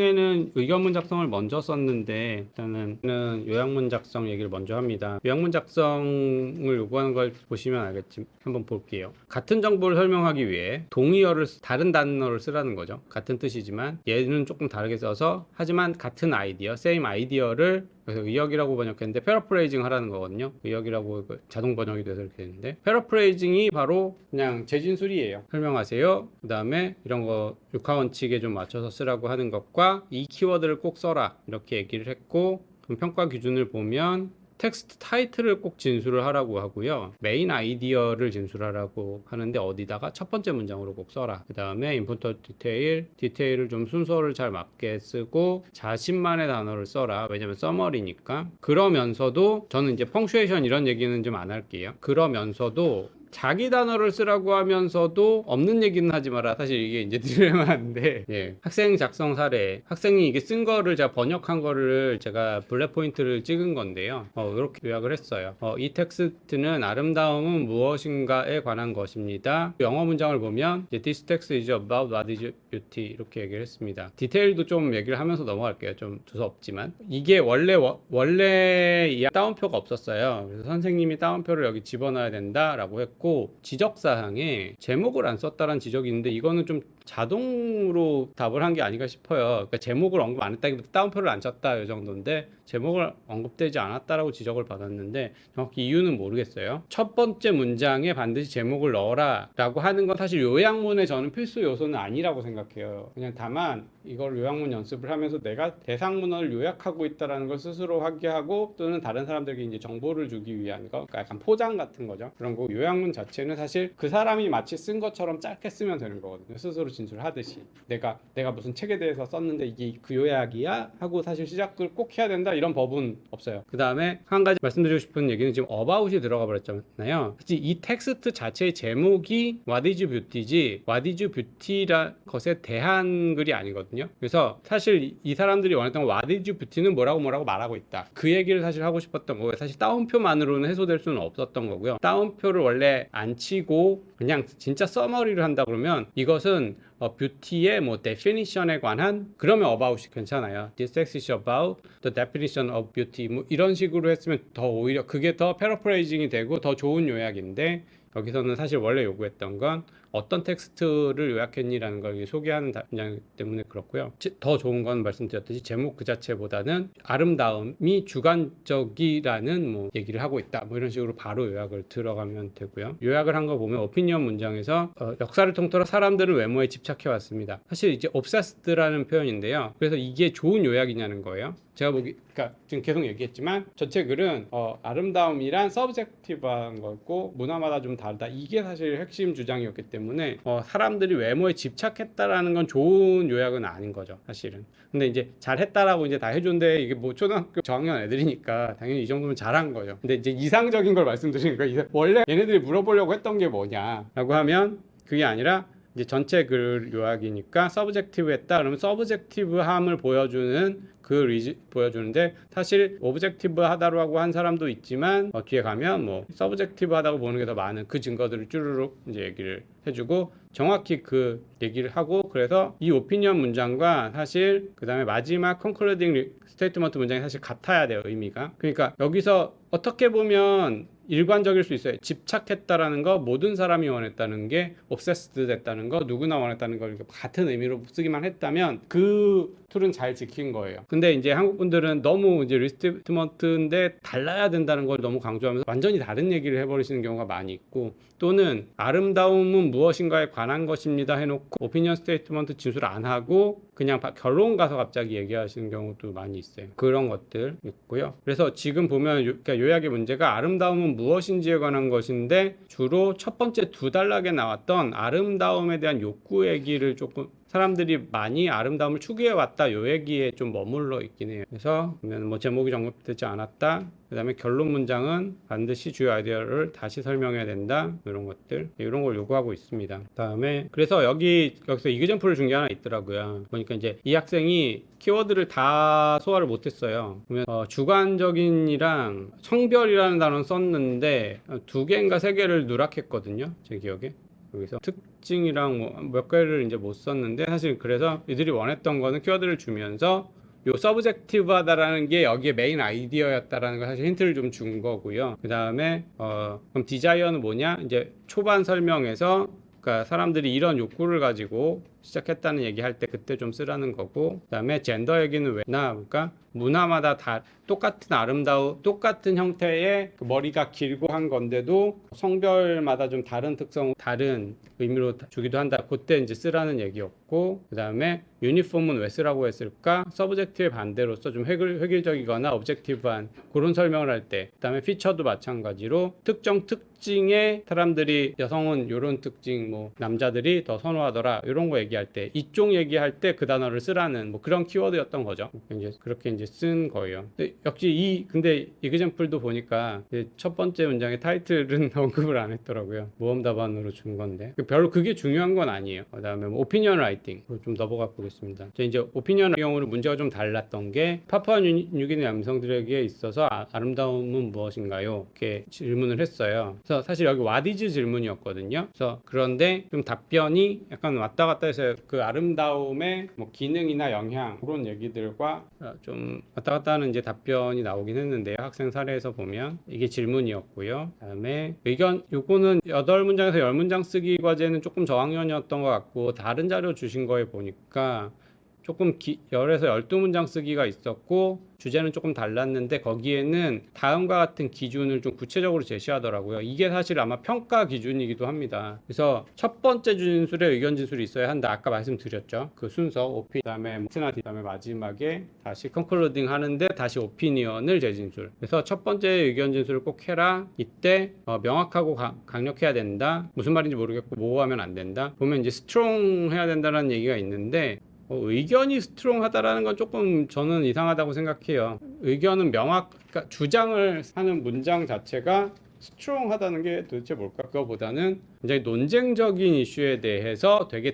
의견문 작성을 먼저 썼는데, 일단은 요약문 작성 얘기를 먼저 합니다. 요약문 작성을 요구하는 걸 보시면 알겠지만 한번 볼게요. 같은 정보를 설명하기 위해 동의어를 다른 단어를 쓰라는 거죠. 같은 뜻이지만 얘는 조금 다르게 써서, 하지만 같은 아이디어, same 아이디어를 그래서 의역이라고 번역했는데 패러프레이징 하라는 거거든요. 의역이라고 자동 번역이 돼서 이렇게 됐는데, 패러프레이징이 바로 그냥 재진술이에요. 설명하세요. 그 다음에 이런 거 6하 원칙에 좀 맞춰서 쓰라고 하는 것과 이 키워드를 꼭 써라 이렇게 얘기를 했고, 그럼 평가 기준을 보면 텍스트 타이틀을 꼭 진술을 하라고 하고요. 메인 아이디어를 진술하라고 하는데 어디다가 첫 번째 문장으로 꼭 써라. 그 다음에 인풋 디테일을 좀 순서를 잘 맞게 쓰고 자신만의 단어를 써라. 왜냐면 서머리니까. 그러면서도 저는 이제 펑슈에이션 이런 얘기는 좀 안 할게요. 그러면서도 자기 단어를 쓰라고 하면서도 없는 얘기는 하지 마라. 사실 이게 이제 딜레마인데, 예. 학생 작성 사례, 학생이 이게 쓴 거를 제가 번역한 거를 제가 블랙 포인트를 찍은 건데요. 이렇게 요약을 했어요. 이 텍스트는 아름다움은 무엇인가에 관한 것입니다. 영어 문장을 보면 This text is about what is beauty 이렇게 얘기를 했습니다. 디테일도 좀 얘기를 하면서 넘어갈게요. 좀 두서없지만 이게 원래 이 따옴표가 없었어요. 그래서 선생님이 따옴표를 여기 집어넣어야 된다라고 했고, 지적사항에 제목을 안 썼다는 지적이 있는데 이거는 좀 자동으로 답을 한 게 아닌가 싶어요. 그러니까 제목을 언급 안 했다기보다 따옴표를 안 쳤다 이 정도인데 제목을 언급되지 않았다라고 지적을 받았는데 정확히 이유는 모르겠어요. 첫 번째 문장에 반드시 제목을 넣어라 라고 하는 건 사실 요약문에 저는 필수 요소는 아니라고 생각해요. 그냥 다만 이걸 요약문 연습을 하면서 내가 대상 문헌을 요약하고 있다는 걸 스스로 확인하고, 또는 다른 사람들에게 이제 정보를 주기 위한 거, 그러니까 약간 포장 같은 거죠. 그런 거. 요약문 자체는 사실 그 사람이 마치 쓴 것처럼 짧게 쓰면 되는 거거든요. 스스로 진술하듯이 내가 무슨 책에 대해서 썼는데 이게 그 요약이야 하고 사실 시작을 꼭 해야 된다 이런 법은 없어요. 그 다음에 한 가지 말씀드리고 싶은 얘기는 지금 about이 들어가 버렸잖아요. 이 텍스트 자체의 제목이 What is beauty지 What is beauty라 것에 대한 글이 아니거든요. 그래서 사실 이 사람들이 원했던 What is beauty는 뭐라고 말하고 있다, 그 얘기를 사실 하고 싶었던 거고요. 사실 따옴표만으로는 해소될 수는 없었던 거고요. 따옴표를 원래 안 치고 그냥 진짜 서머리를 한다 그러면 이것은 뷰티의 뭐 definition에 관한, 그러면 about이 괜찮아요. This text is about the definition of beauty 뭐 이런 식으로 했으면 더 오히려 그게 더 패러프레이징이 되고 더 좋은 요약인데, 여기서는 사실 원래 요구했던 건 어떤 텍스트를 요약했니라는 걸 소개하는 문장 때문에 그렇고요. 더 좋은 건 말씀드렸듯이 제목 그 자체보다는 아름다움이 주관적이라는 뭐 얘기를 하고 있다 뭐 이런 식으로 바로 요약을 들어가면 되고요. 요약을 한 거 보면 오피니언 문장에서 역사를 통틀어 사람들은 외모에 집착해 왔습니다. 사실 이제 obsessed라는 표현인데요. 그래서 이게 좋은 요약이냐는 거예요. 제가 그러니까 지금 계속 얘기했지만 전체 글은 아름다움이란 서브젝티브한 거고 문화마다 좀 다르다, 이게 사실 핵심 주장이었기 때문에 사람들이 외모에 집착했다라는 건 좋은 요약은 아닌 거죠, 사실은. 근데 이제 잘했다라고 이제 다 해준데 이게 뭐 초등학교 저학년 애들이니까 당연히 이 정도면 잘한 거죠. 근데 이제 이상적인 걸 말씀드리는 거예요. 원래 얘네들이 물어보려고 했던 게 뭐냐라고 하면 그게 아니라 이제 전체 글 요약이니까 서브젝티브했다 그러면 서브젝티브함을 보여주는 보여주는데, 사실 오브젝티브하다라고 한 사람도 있지만 뒤에 가면 뭐 서브젝티브하다고 보는 게 더 많은 그 증거들을 쭈르륵 이제 얘기를 해주고 정확히 그 얘기를 하고, 그래서 이 오피니언 문장과 사실 그 다음에 마지막 컨클루딩 스테이트먼트 문장이 사실 같아야 돼요, 의미가. 그러니까 여기서 어떻게 보면 일관적일 수 있어요. 집착했다라는 거, 모든 사람이 원했다는 게 obsessed 됐다는 거, 누구나 원했다는 걸 같은 의미로 쓰기만 했다면 그 툴은 잘 지킨 거예요. 근데 이제 한국 분들은 너무 이제 리스테이트먼트인데 달라야 된다는 걸 너무 강조하면서 완전히 다른 얘기를 해버리시는 경우가 많이 있고, 또는 아름다움은 무엇인가에 관한 것입니다 해놓고 오피니언 스테이트먼트 진술 안 하고 그냥 결론 가서 갑자기 얘기하시는 경우도 많이 있어요. 그런 것들 있고요. 그래서 지금 보면 그러니까 요약의 문제가 아름다움은 무엇인지에 관한 것인데, 주로 첫 번째 두 단락에 나왔던 아름다움에 대한 욕구 얘기를 조금 사람들이 많이 아름다움을 추구해 왔다 요 얘기에 좀 머물러 있긴 해요. 그래서 보면 뭐 제목이 정립되지 않았다, 그 다음에 결론 문장은 반드시 주요 아이디어를 다시 설명해야 된다, 이런 것들, 이런 걸 요구하고 있습니다. 그 다음에 그래서 여기서 이그젠플을 준 게 하나 있더라고요. 보니까 이제 이 학생이 키워드를 다 소화를 못했어요. 보면 주관적인이랑 성별이라는 단어는 썼는데 두 개인가 세 개를 누락했거든요, 제 기억에. 여기서 특징이랑 뭐 몇 개를 이제 못 썼는데, 사실 그래서 이들이 원했던 거는 키워드를 주면서 요 서브젝티브하다라는 게 여기에 메인 아이디어였다라는 걸 사실 힌트를 좀 준 거고요. 그 다음에 그럼 디자이어는 뭐냐? 이제 초반 설명에서 그러니까 사람들이 이런 욕구를 가지고 시작했다는 얘기할 때 그때 좀 쓰라는 거고, 그다음에 젠더 얘기는 왜나, 그러니까 문화마다 다 똑같은 형태의 그 머리가 길고 한 건데도 성별마다 좀 다른 특성, 다른 의미로 주기도 한다. 그때 이제 쓰라는 얘기였고, 그다음에 유니폼은 왜 쓰라고 했을까? 서브젝트의 반대로서 좀 획일적이거나 오브젝티브한 그런 설명을 할 때, 그다음에 피처도 마찬가지로 특정 특징의 사람들이, 여성은 이런 특징, 뭐 남자들이 더 선호하더라, 이런 거 얘기할 때, 이쪽 얘기할 때 그 단어를 쓰라는 뭐 그런 키워드였던 거죠. 이제 그렇게 이제 쓴 거예요. 근데 역시 근데 이그젠플도 보니까 첫 번째 문장의 타이틀은 언급을 안 했더라고요. 모험 답안으로 준 건데 별로 그게 중요한 건 아니에요. 그다음에 뭐 오피니언 라이팅 좀 넘어가 보겠습니다. 이제 오피니언 경우는 문제가 좀 달랐던 게 파푸아뉴기니 남성들에게 있어서 아름다움은 무엇인가요? 이렇게 질문을 했어요. 그래서 사실 여기 what is 질문이었거든요. 그래서 그런데 좀 답변이 약간 왔다 갔다 해서 그 아름다움의 뭐 기능이나 영향 그런 얘기들과 좀 왔다 갔다 하는 이제 답변이 나오긴 했는데요. 학생 사례에서 보면 이게 질문이었고요. 그다음에 의견, 요거는 8문장에서 10문장 쓰기 과제는 조금 저학년이었던 것 같고, 다른 자료 주신 거에 보니까 조금 10에서 12문장 쓰기가 있었고, 주제는 조금 달랐는데 거기에는 다음과 같은 기준을 좀 구체적으로 제시하더라고요. 이게 사실 아마 평가 기준이기도 합니다. 그래서 첫 번째 진술에 의견 진술이 있어야 한다. 아까 말씀드렸죠. 그 순서 오피, 그다음에 그다음에 마지막에 다시 컨클루딩 하는데 다시 오피니언을 재진술. 그래서 첫 번째 의견 진술을 꼭 해라. 이때 명확하고 강력해야 된다. 무슨 말인지 모르겠고 모호하면 안 된다. 보면 이제 스트롱 해야 된다는 얘기가 있는데, 의견이 스트롱하다라는 건 조금 저는 이상하다고 생각해요. 의견은 그러니까 주장을 하는 문장 자체가 스트롱하다는 게 도대체 뭘까? 그거보다는 굉장히 논쟁적인 이슈에 대해서 되게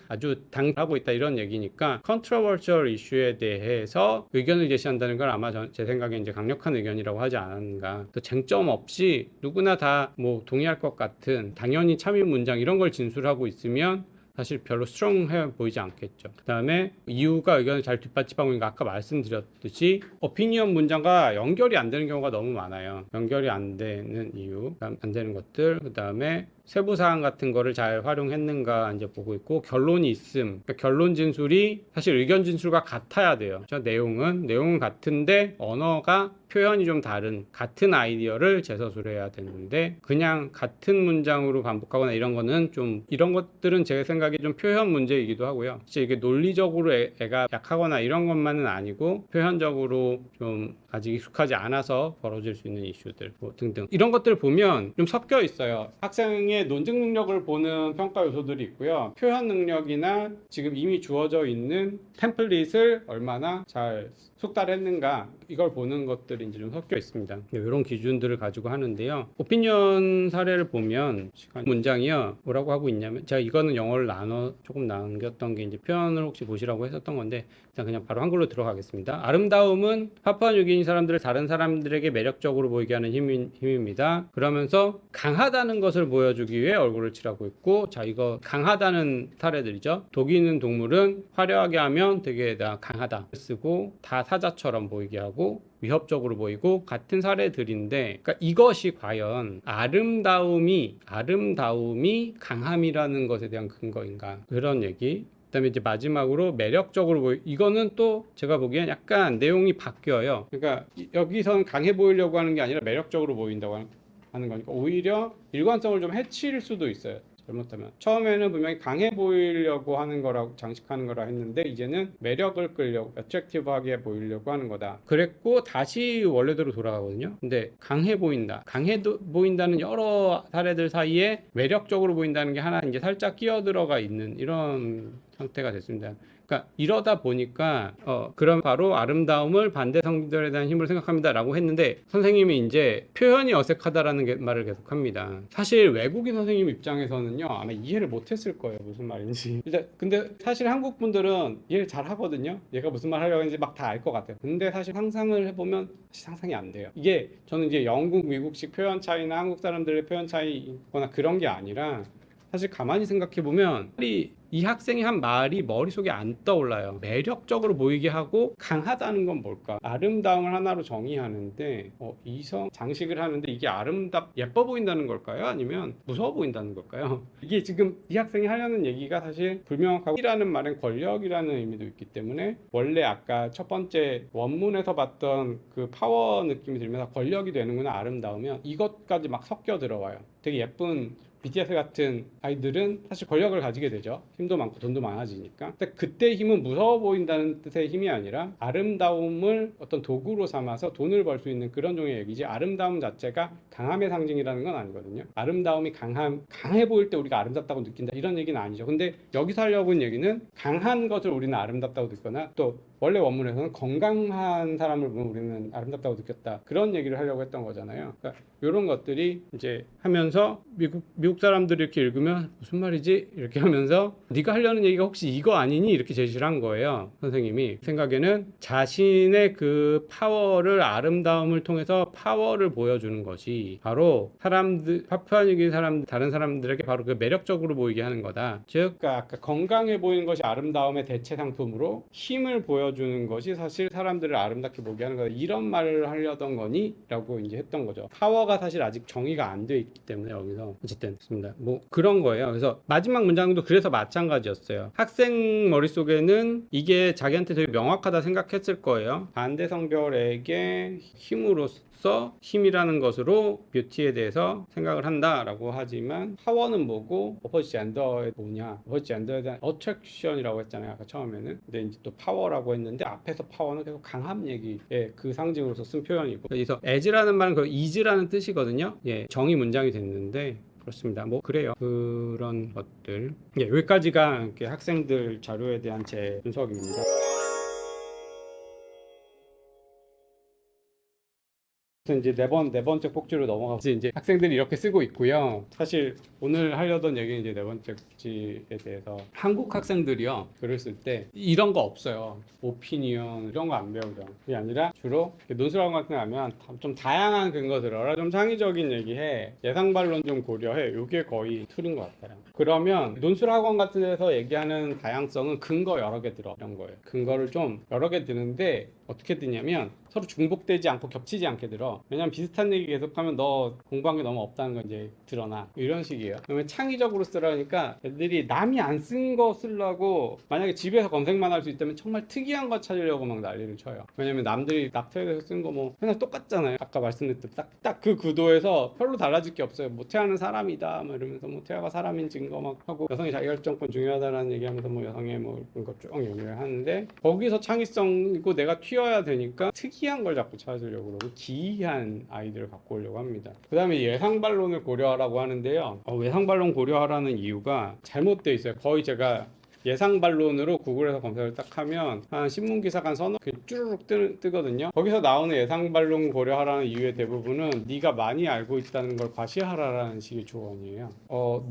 아주 당하고 있다, 이런 얘기니까 컨트로버셜 이슈에 대해서 의견을 제시한다는 건 아마 제 생각에 이제 강력한 의견이라고 하지 않았는가. 또 쟁점 없이 누구나 다 뭐 동의할 것 같은 당연히 참인 문장 이런 걸 진술하고 있으면 사실 별로 스트롱해 보이지 않겠죠. 그 다음에 이유가 의견을 잘 뒷받침하고 있는 거, 아까 말씀드렸듯이 오피니언 문장과 연결이 안 되는 경우가 너무 많아요. 연결이 안 되는 이유, 안 되는 것들, 그 다음에 세부사항 같은 거를 잘 활용했는가 이제 보고 있고, 결론이 있음. 그러니까 결론 진술이 사실 의견 진술과 같아야 돼요. 내용은 같은데 언어가 표현이 좀 다른 같은 아이디어를 재서술을 해야 되는데, 그냥 같은 문장으로 반복하거나 이런 거는 좀, 이런 것들은 제 생각에 좀 표현 문제이기도 하고요. 진짜 이게 논리적으로 애가 약하거나 이런 것만은 아니고 표현적으로 좀 아직 익숙하지 않아서 벌어질 수 있는 이슈들 뭐 등등, 이런 것들 보면 좀 섞여 있어요. 학생의 논증 능력을 보는 평가 요소들이 있고요. 표현 능력이나 지금 이미 주어져 있는 템플릿을 얼마나 잘 숙달했는가, 이걸 보는 것들이 이제 좀 섞여 있습니다. 이런 기준들을 가지고 하는데요. 오피니언 사례를 보면 문장이요, 뭐라고 하고 있냐면, 제가 이거는 영어를 조금 남겼던 게 이제 표현을 혹시 보시라고 했었던 건데, 그냥 바로 한글로 들어가겠습니다. 아름다움은 파푸아뉴기니 사람들을 다른 사람들에게 매력적으로 보이게 하는 힘입니다. 그러면서 강하다는 것을 보여주기 위해 얼굴을 칠하고 있고, 자, 이거 강하다는 사례들이죠. 독이 있는 동물은 화려하게 하면 되게 강하다 쓰고, 다 사자처럼 보이게 하고 위협적으로 보이고, 같은 사례들인데, 그러니까 이것이 과연 아름다움이 강함이라는 것에 대한 근거인가, 그런 얘기. 그다음에 이제 마지막으로 매력적으로 이거는 또 제가 보기엔 약간 내용이 바뀌어요. 그러니까 여기선 강해 보이려고 하는 게 아니라 매력적으로 보인다고 하는 거니까 오히려 일관성을 좀 해칠 수도 있어요. 잘못하면 처음에는 분명히 강해 보이려고 하는 거라고 장식하는 거라 했는데, 이제는 매력을 끌려고, 어트랙티브하게 보이려고 하는 거다 그랬고, 다시 원래대로 돌아가거든요. 근데 강해 보인다는 여러 사례들 사이에 매력적으로 보인다는 게 하나 이제 살짝 끼어 들어가 있는 이런 형태가 됐습니다. 그러니까 이러다 보니까 그럼 바로 아름다움을 반대 성들에 대한 힘으로 생각합니다 라고 했는데, 선생님이 이제 표현이 어색하다라는 말을 계속합니다. 사실 외국인 선생님 입장에서는요 아마 이해를 못했을 거예요, 무슨 말인지. 근데 사실 한국 분들은 이해를 잘 하거든요. 얘가 무슨 말 하려고 하는지 막 다 알 것 같아요. 근데 사실 상상을 해보면 사실 상상이 안 돼요. 이게 저는 이제 영국 미국식 표현 차이나 한국 사람들의 표현 차이거나 그런 게 아니라, 사실 가만히 생각해 보면 이 학생이 한 말이 머릿속에 안 떠올라요. 매력적으로 보이게 하고 강하다는 건 뭘까? 아름다움을 하나로 정의하는데 이성 장식을 하는데 이게 예뻐 보인다는 걸까요? 아니면 무서워 보인다는 걸까요? 이게 지금 이 학생이 하려는 얘기가 사실 불명확하고, 이라는 말은 권력이라는 의미도 있기 때문에 원래 아까 첫 번째 원문에서 봤던 그 파워 느낌이 들면서 권력이 되는구나, 아름다우면, 이것까지 막 섞여 들어와요. 되게 예쁜 BTS 같은 아이들은 사실 권력을 가지게 되죠. 힘도 많고 돈도 많아지니까. 근데 그때 힘은 무서워 보인다는 뜻의 힘이 아니라 아름다움을 어떤 도구로 삼아서 돈을 벌 수 있는 그런 종의 얘기지, 아름다움 자체가 강함의 상징이라는 건 아니거든요. 아름다움이 강해 보일 때 우리가 아름답다고 느낀다, 이런 얘기는 아니죠. 근데 여기서 하려고 하는 얘기는 강한 것을 우리는 아름답다고 느끼거나, 또 원래 원문에서는 건강한 사람을 보면 우리는 아름답다고 느꼈다, 그런 얘기를 하려고 했던 거잖아요. 그러니까 이런 것들이 이제 하면서 미국 사람들이 이렇게 읽으면 무슨 말이지? 이렇게 하면서 네가 하려는 얘기가 혹시 이거 아니니? 이렇게 제시를 한 거예요. 선생님이 생각에는 자신의 그 파워를, 아름다움을 통해서 파워를 보여주는 것이 바로 사람들, 파푸아뉴기니 사람, 다른 사람들에게 바로 그 매력적으로 보이게 하는 거다. 즉 아까 건강해 보이는 것이 아름다움의 대체 상품으로 힘을 보여주는 것이 사실 사람들을 아름답게 보게 하는 거다, 이런 말을 하려던 거니? 라고 이제 했던 거죠. 파워가 사실 아직 정의가 안 돼 있기 때문에 여기서 어쨌든 있습니다. 뭐 그런 거예요. 그래서 마지막 문장도 그래서 마찬가지였어요. 학생 머릿속에는 이게 자기한테 되게 명확하다 생각했을 거예요. 반대 성별에게 힘으로써, 힘이라는 것으로 뷰티에 대해서 생각을 한다라고 하지만, 파워는 뭐고 어퍼지 젠더에 뭐냐, 어퍼지 젠더에 대한 어트랙션이라고 했잖아요, 아까 처음에는. 근데 이제 또 파워라고 했는데 앞에서 파워는 계속 강함 얘기의 그 상징으로서 쓴 표현이고, 그래서 as라는 말은 그 is라는 뜻이거든요. 예, 정의 문장이 됐는데 그렇습니다. 뭐 그래요. 그런 것들. 예, 여기까지가 이렇게 학생들 자료에 대한 제 분석입니다. 그래서 이제 네 번째 꼭지로 넘어가서 이제 학생들이 이렇게 쓰고 있고요. 사실 오늘 하려던 얘기는 이제 네 번째 꼭지에 대해서, 한국 학생들이요 글을 쓸 때 이런 거 없어요. 오피니언 이런 거 안 배우죠. 그게 아니라 주로 논술학원 같은 거 하면 좀 다양한 근거 들어라, 좀 창의적인 얘기해, 예상반론 좀 고려해, 이게 거의 툴인 것 같아요. 그러면 논술학원 같은 데서 얘기하는 다양성은 근거 여러 개 들어, 이런 거예요. 근거를 좀 여러 개 드는데 어떻게 드냐면 서로 중복되지 않고 겹치지 않게 들어. 왜냐면 비슷한 얘기 계속하면 너 공부한 게 너무 없다는 거 이제 드러나, 이런 식이에요. 그러면 창의적으로 쓰라니까 애들이 남이 안 쓴 거 쓰려고, 만약에 집에서 검색만 할 수 있다면 정말 특이한 거 찾으려고 막 난리를 쳐요. 왜냐면 남들이 낙태에서 쓴 거 뭐 맨날 똑같잖아요. 아까 말씀드렸듯 딱 그 구도에서 별로 달라질 게 없어요. 뭐 태아는 사람이다 뭐 이러면서, 뭐 태아가 사람인 증거 막 하고, 여성의 자기결정권 중요하다라는 얘기하면서 뭐 여성의 뭐 이런 거 쭉 얘기를 하는데, 거기서 창의성이고 내가 튀어야 되니까 특이한 걸 자꾸 찾으려고 그러고 기이한 아이디어를 갖고 오려고 합니다. 그 다음에 예상반론을 고려하라고 하는데요. 예상반론 고려하라는 이유가 잘못되어 있어요. 거의 제가 예상반론으로 구글에서 검색을 딱 하면 한 신문기사가 한 서너 개 쭈르륵 뜨거든요. 거기서 나오는 예상반론 고려하라는 이유의 대부분은 네가 많이 알고 있다는 걸 과시하라라는 식의 조언이에요.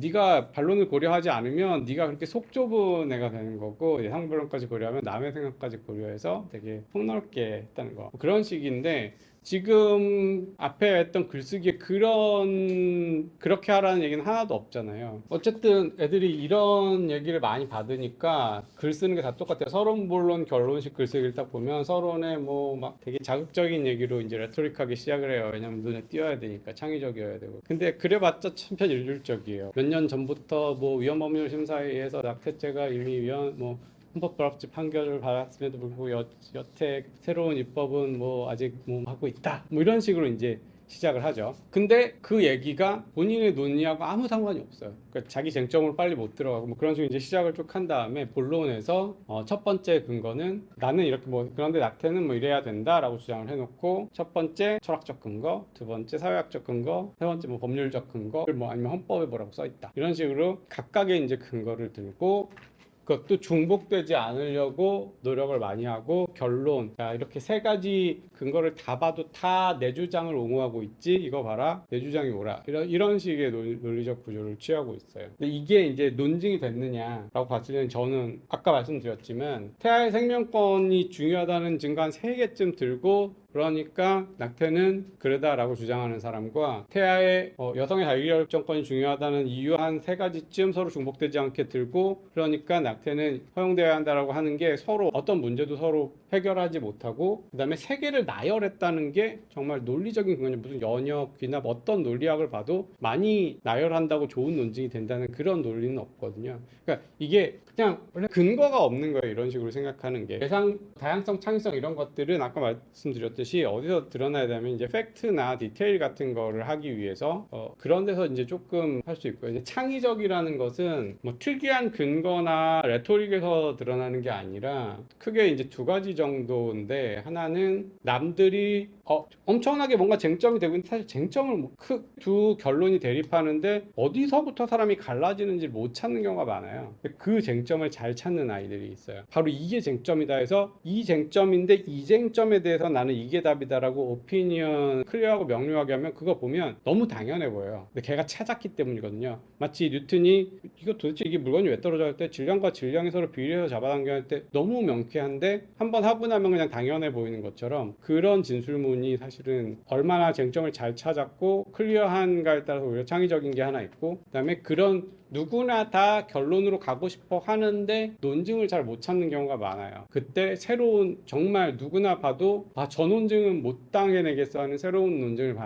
네가 반론을 고려하지 않으면 네가 그렇게 속 좁은 애가 되는 거고, 예상반론까지 고려하면 남의 생각까지 고려해서 되게 폭넓게 했다는 거, 그런 식인데, 지금 앞에 했던 글쓰기에 그렇게 하라는 얘기는 하나도 없잖아요. 어쨌든 애들이 이런 얘기를 많이 받으니까 글 쓰는 게 다 똑같아요. 서론본론 결론식 글쓰기를 딱 보면 서론에 뭐 막 되게 자극적인 얘기로 이제 레토릭하게 시작을 해요. 왜냐면 눈에 띄어야 되니까, 창의적이어야 되고. 근데 그래봤자 천편일률적이에요. 몇 년 전부터 뭐 위헌법률심사위에서 낙태죄가 이미 뭐 헌법불합치 판결을 받았음에도 불구하고 여태 새로운 입법은 뭐 아직 뭐 하고 있다, 뭐 이런 식으로 이제 시작을 하죠. 근데 그 얘기가 본인의 논의하고 아무 상관이 없어요. 그러니까 자기 쟁점으로 빨리 못 들어가고 뭐 그런 식으로 이제 시작을 쭉 한 다음에 본론에서 첫 번째 근거는 나는 이렇게 뭐 그런데 낙태는 뭐 이래야 된다라고 주장을 해놓고, 첫 번째 철학적 근거, 두 번째 사회학적 근거, 세 번째 뭐 법률적 근거, 뭐 아니면 헌법에 뭐라고 써 있다, 이런 식으로 각각의 이제 근거를 들고, 그것도 중복되지 않으려고 노력을 많이 하고, 결론, 자 이렇게 세 가지 근거를 다 봐도 다 내 주장을 옹호하고 있지, 이거 봐라 내 주장이 옳아, 이런 식의 논리적 구조를 취하고 있어요. 근데 이게 이제 논증이 됐느냐라고 봤을 때는, 저는 아까 말씀드렸지만 태아의 생명권이 중요하다는 증거 한 3개쯤 들고 그러니까 낙태는 그러다라고 주장하는 사람과 태아의 여성의 자기결정권이 중요하다는 이유 한 세 가지쯤 서로 중복되지 않게 들고, 그러니까 낙태는 허용되어야 한다라고 하는 게 서로 어떤 문제도 서로 해결하지 못하고, 그다음에 세계를 나열했다는 게 정말 논리적인 근거냐, 무슨 연역, 귀납 어떤 논리학을 봐도 많이 나열한다고 좋은 논증이 된다는 그런 논리는 없거든요. 그러니까 이게 그냥 원래 근거가 없는 거예요. 이런 식으로 생각하는 게. 예상, 다양성, 창의성 이런 것들은 아까 말씀드렸듯이 어디서 드러나야 되면 이제 팩트나 디테일 같은 거를 하기 위해서 그런 데서 이제 조금 할 수 있고요. 이제 창의적이라는 것은 뭐 특이한 근거나 레토릭에서 드러나는 게 아니라 크게 이제 두 가지 정도인데, 하나는 남들이 엄청나게 뭔가 쟁점이 되고 있는데 사실 쟁점을 두 결론이 대립하는데 어디서부터 사람이 갈라지는지 못 찾는 경우가 많아요. 그 쟁점을 잘 찾는 아이들이 있어요. 바로 이게 쟁점이다 해서 이 쟁점인데 이 쟁점에 대해서 나는 이게 답이다라고 오피니언 클리어하고 명료하게 하면 그거 보면 너무 당연해 보여요. 근데 걔가 찾았기 때문이거든요. 마치 뉴턴이 이거 도대체 이게 물건이 왜 떨어져 할 때 질량과 질량이 서로 비례해서 잡아당겨야 때 너무 명쾌한데 한번 하고 나면 그냥 당연해 보이는 것처럼, 그런 진술문이 사실은 얼마나 쟁점을 잘 찾았고 클리어한가에 따라서 오히려 창의적인 게 하나 있고, 그다음에 그런 누구나 다 결론으로 가고 싶어 하는데 논증을 잘 못 찾는 경우가 많아요. 그때 새로운, 정말 누구나 봐도 저 논증은 못 당해내겠어 하는 새로운 논증을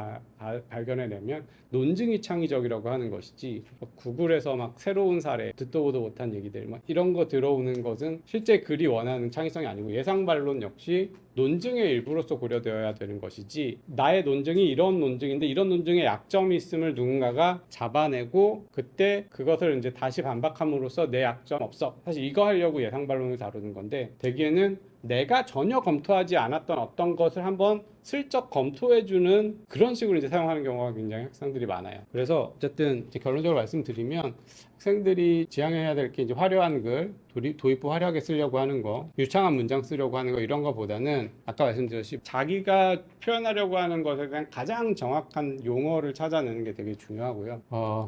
발견해내면 논증이 창의적이라고 하는 것이지, 구글에서 막 새로운 사례, 듣도 보도 못한 얘기들 막 이런 거 들어오는 것은 실제 글이 원하는 창의성이 아니고, 예상반론 역시 논증의 일부로서 고려되어야 되는 것이지, 나의 논증이 이런 논증인데 이런 논증에 약점이 있음을 누군가가 잡아내고 그때 그것을 이제 다시 반박함으로써 내 약점 없어, 사실 이거 하려고 예상반론을 다루는 건데, 대개는 내가 전혀 검토하지 않았던 어떤 것을 한번 슬쩍 검토해주는 그런 식으로 이제 사용하는 경우가 굉장히 학생들이 많아요. 그래서 어쨌든 이제 결론적으로 말씀드리면, 학생들이 지향해야 될 게 이제 화려한 글, 도입부 화려하게 쓰려고 하는 거, 유창한 문장 쓰려고 하는 거, 이런 거보다는 아까 말씀드렸듯이 자기가 표현하려고 하는 것에 대한 가장 정확한 용어를 찾아내는 게 되게 중요하고요.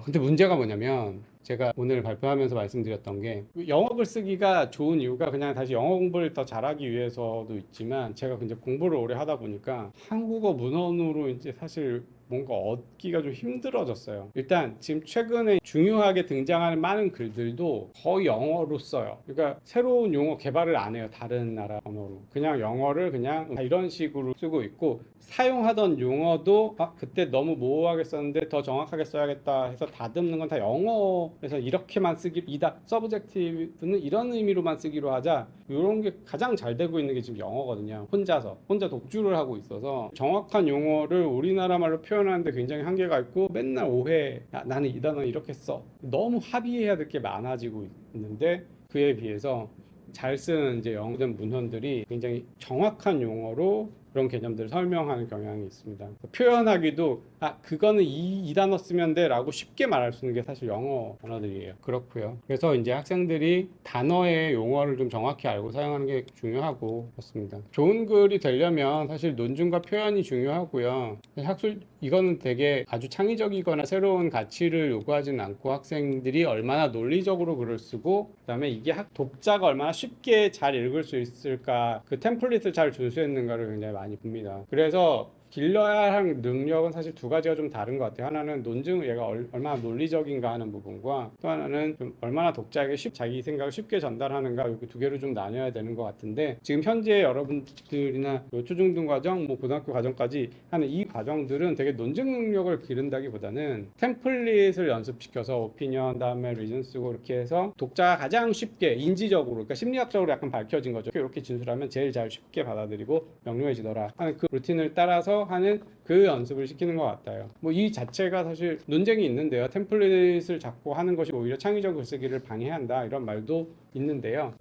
근데 문제가 뭐냐면, 제가 오늘 발표하면서 말씀드렸던 게, 영어글 쓰기가 좋은 이유가 그냥 다시 영어 공부를 더 잘하기 위해서도 있지만, 제가 이제 공부를 오래 하다 보니까 한국어 문헌으로 이제 사실 뭔가 얻기가 좀 힘들어졌어요. 일단 지금 최근에 중요하게 등장하는 많은 글들도 거의 영어로 써요. 그러니까 새로운 용어 개발을 안 해요. 다른 나라 언어로. 그냥 영어를 그냥 이런 식으로 쓰고 있고, 사용하던 용어도 그때 너무 모호하게 썼는데 더 정확하게 써야겠다 해서 다듬는 건 다 영어에서 이렇게만 쓰기, 서브젝티브는 이런 의미로만 쓰기로 하자, 이런 게 가장 잘 되고 있는 게 지금 영어거든요. 혼자 독주를 하고 있어서 정확한 용어를 우리나라 말로 표현하는데 굉장히 한계가 있고, 맨날 오해, 나는 이 단어 이렇게 써, 너무 합의해야 될 게 많아지고 있는데, 그에 비해서 잘 쓰는 이제 영어된 문헌들이 굉장히 정확한 용어로 그런 개념들을 설명하는 경향이 있습니다. 표현하기도 그거는 이 단어 쓰면 돼 라고 쉽게 말할 수 있는 게 사실 영어 단어들이에요. 그렇고요. 그래서 이제 학생들이 단어의 용어를 좀 정확히 알고 사용하는 게 중요하고 그렇습니다. 좋은 글이 되려면 사실 논증과 표현이 중요하고요. 이거는 되게 아주 창의적이거나 새로운 가치를 요구하지는 않고, 학생들이 얼마나 논리적으로 글을 쓰고, 그다음에 이게 독자가 얼마나 쉽게 잘 읽을 수 있을까, 그 템플릿을 잘 준수했는가를 굉장히 많이 봅니다. 그래서 길러야 할 능력은 사실 두 가지가 좀 다른 것 같아요. 하나는 얘가 얼마나 논리적인가 하는 부분과, 또 하나는 좀 얼마나 독자에게 자기 생각을 쉽게 전달하는가, 이렇게 두 개로 좀 나뉘어야 되는 것 같은데, 지금 현재 여러분들이나 초중등 과정, 고등학교 과정까지 하는 이 과정들은 되게 논증 능력을 기른다기보다는 템플릿을 연습시켜서 오피니언, 다음에 리즌 쓰고 이렇게 해서 독자가 가장 쉽게 인지적으로, 그러니까 심리학적으로 약간 밝혀진 거죠. 이렇게 진술하면 제일 잘 쉽게 받아들이고 명료해지더라 하는 그 루틴을 따라서 하는 그 연습을 시키는 것 같아요. 이 자체가 사실 논쟁이 있는데요. 템플릿을 잡고 하는 것이 오히려 창의적 글쓰기를 방해한다, 이런 말도 있는데요.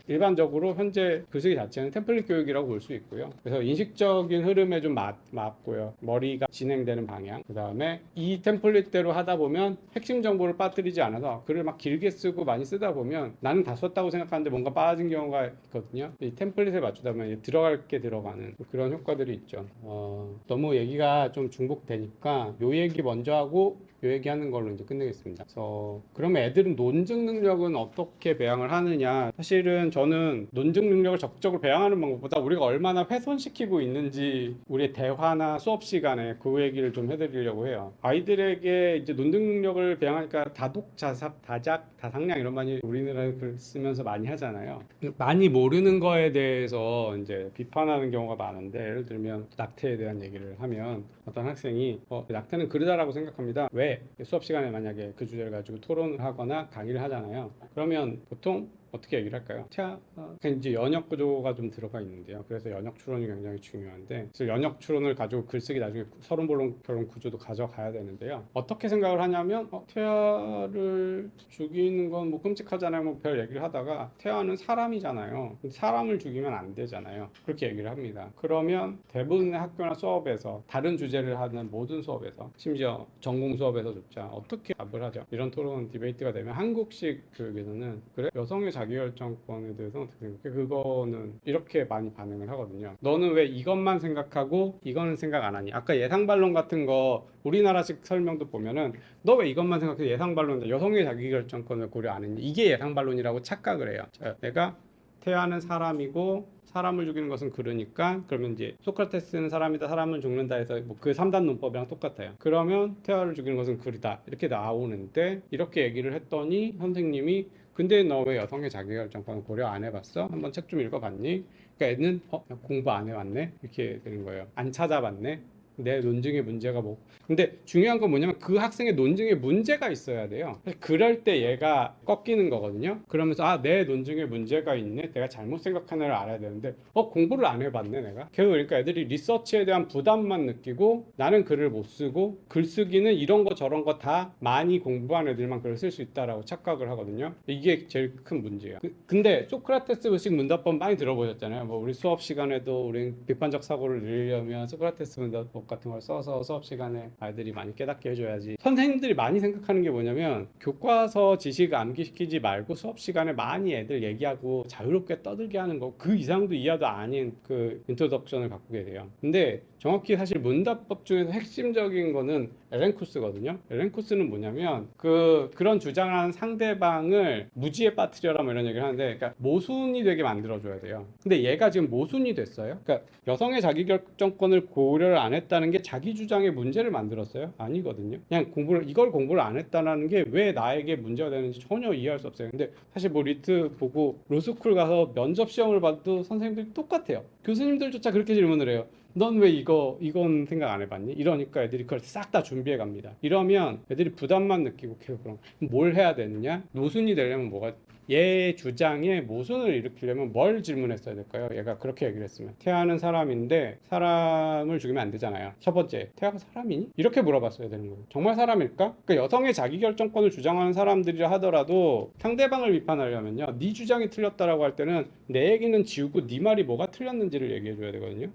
일반적으로 현재 글쓰기 자체는 템플릿 교육이라고 볼 수 있고요. 그래서 인식적인 흐름에 좀 맞고요. 머리가 진행되는 방향, 그 다음에 이 템플릿대로 하다 보면 핵심 정보를 빠뜨리지 않아서 글을 막 길게 쓰고 많이 쓰다 보면 나는 다 썼다고 생각하는데 뭔가 빠진 경우가 있거든요. 이 템플릿에 맞추다 보면 들어갈 게 들어가는 그런 효과들이 있죠. 너무 너무 얘기가 좀 중복되니까 요 얘기 먼저 하고 요 얘기하는 걸로 이제 끝내겠습니다. 그래서 그러면 애들은 논증 능력은 어떻게 배양을 하느냐? 사실은 저는 논증 능력을 적극적으로 배양하는 방법보다 우리가 얼마나 훼손시키고 있는지 우리의 대화나 수업 시간에 그 얘기를 좀 해드리려고 해요. 아이들에게 이제 논증 능력을 배양하니까 다독, 자삽, 다작, 다상량 이런 많이 우리나라 글 쓰면서 많이 하잖아요. 많이 모르는 거에 대해서 이제 비판하는 경우가 많은데 예를 들면 낙태에 대한 얘기를 하면 어떤 학생이 낙태는 그러다라고 생각합니다. 왜? 수업 시간에 만약에 그 주제를 가지고 토론을 하거나 강의를 하잖아요. 그러면 보통 어떻게 얘기를 할까요? 이제 연역 구조가 좀 들어가 있는데요. 그래서 연역 추론이 굉장히 중요한데, 그래서 연역 추론을 가지고 글쓰기 나중에 서론 변론 구조도 가져가야 되는데요. 어떻게 생각을 하냐면, 태아를 죽이는 건 뭐 끔찍하잖아요. 뭐 별 얘기를 하다가 태아는 사람이잖아요. 사람을 죽이면 안 되잖아요. 그렇게 얘기를 합니다. 그러면 대부분의 학교나 수업에서 다른 주제를 하는 모든 수업에서 심지어 전공 수업에서조차 어떻게 답을 하죠? 이런 토론 디베이트가 되면 한국식 교육에서는 그래? 여성의 자기결정권에 대해서 어떻게 생각해? 그거는 이렇게 많이 반응을 하거든요. 너는 왜 이것만 생각하고 이거는 생각 안 하니? 아까 예상반론 같은 거 우리나라식 설명도 보면은 너 왜 이것만 생각해? 예상반론인데 여성의 자기결정권을 고려 안 했니? 이게 예상반론이라고 착각을 해요. 내가 태아는 사람이고 사람을 죽이는 것은 그러니까 그러면 이제 소크라테스는 사람이다 사람은 죽는다 해서 뭐 그 3단 논법이랑 똑같아요. 그러면 태아를 죽이는 것은 그리다 이렇게 나오는데 이렇게 얘기를 했더니 선생님이 근데 너 왜 여성의 자기결정권을 고려 안 해봤어? 한번 책 좀 읽어봤니? 그러니까 애는 공부 안 해왔네? 이렇게 되는 거예요. 안 찾아봤네? 내 논증의 문제가 뭐 근데 중요한 건 뭐냐면 그 학생의 논증에 문제가 있어야 돼요. 그럴 때 얘가 꺾이는 거거든요. 그러면서 내 논증에 문제가 있네. 내가 잘못 생각하는 걸 알아야 되는데 공부를 안 해봤네 내가. 계속 그러니까 애들이 리서치에 대한 부담만 느끼고 나는 글을 못 쓰고 글쓰기는 이런 거 저런 거 다 많이 공부한 애들만 글을 쓸 수 있다라고 착각을 하거든요. 이게 제일 큰 문제예요. 근데 소크라테스식 문답법 많이 들어보셨잖아요. 뭐 우리 수업 시간에도 우리 비판적 사고를 늘리려면 소크라테스 문답법 같은 걸 써서 수업 시간에 아이들이 많이 깨닫게 해줘야지. 선생님들이 많이 생각하는 게 뭐냐면 교과서 지식 암기시키지 말고 수업 시간에 많이 애들 얘기하고 자유롭게 떠들게 하는 거 그 이상도 이하도 아닌 그 인트로덕션을 갖고 계세요. 근데 정확히 사실 문답법 중에서 핵심적인 거는 엘렌쿠스거든요. 엘렌쿠스는 뭐냐면 그런 주장하는 상대방을 무지에 빠뜨려라 뭐 이런 얘기를 하는데 그러니까 모순이 되게 만들어줘야 돼요. 근데 얘가 지금 모순이 됐어요. 그러니까 여성의 자기결정권을 고려를 안 했다는 게 자기 주장에 문제를 만들었어요? 아니거든요. 그냥 이걸 공부를 안 했다는 게 왜 나에게 문제가 되는지 전혀 이해할 수 없어요. 근데 사실 뭐 리트 보고 로스쿨 가서 면접 시험을 봐도 선생님들이 똑같아요. 교수님들조차 그렇게 질문을 해요. 넌 왜 이건 생각 안 해봤니? 이러니까 애들이 그걸 싹 다 준비해 갑니다. 이러면 애들이 부담만 느끼고 계속 그럼 뭘 해야 되느냐? 모순이 되려면 뭐가 얘 주장에 모순을 일으키려면 뭘 질문했어야 될까요? 얘가 그렇게 얘기를 했으면 태아는 사람인데 사람을 죽이면 안 되잖아요. 첫 번째, 태아가 사람이니? 이렇게 물어봤어야 되는 거예요. 정말 사람일까? 그러니까 여성의 자기결정권을 주장하는 사람들이라 하더라도 상대방을 비판하려면요, 네 주장이 틀렸다라고 할 때는 내 얘기는 지우고 네 말이 뭐가 틀렸는지를 얘기해 줘야 되거든요.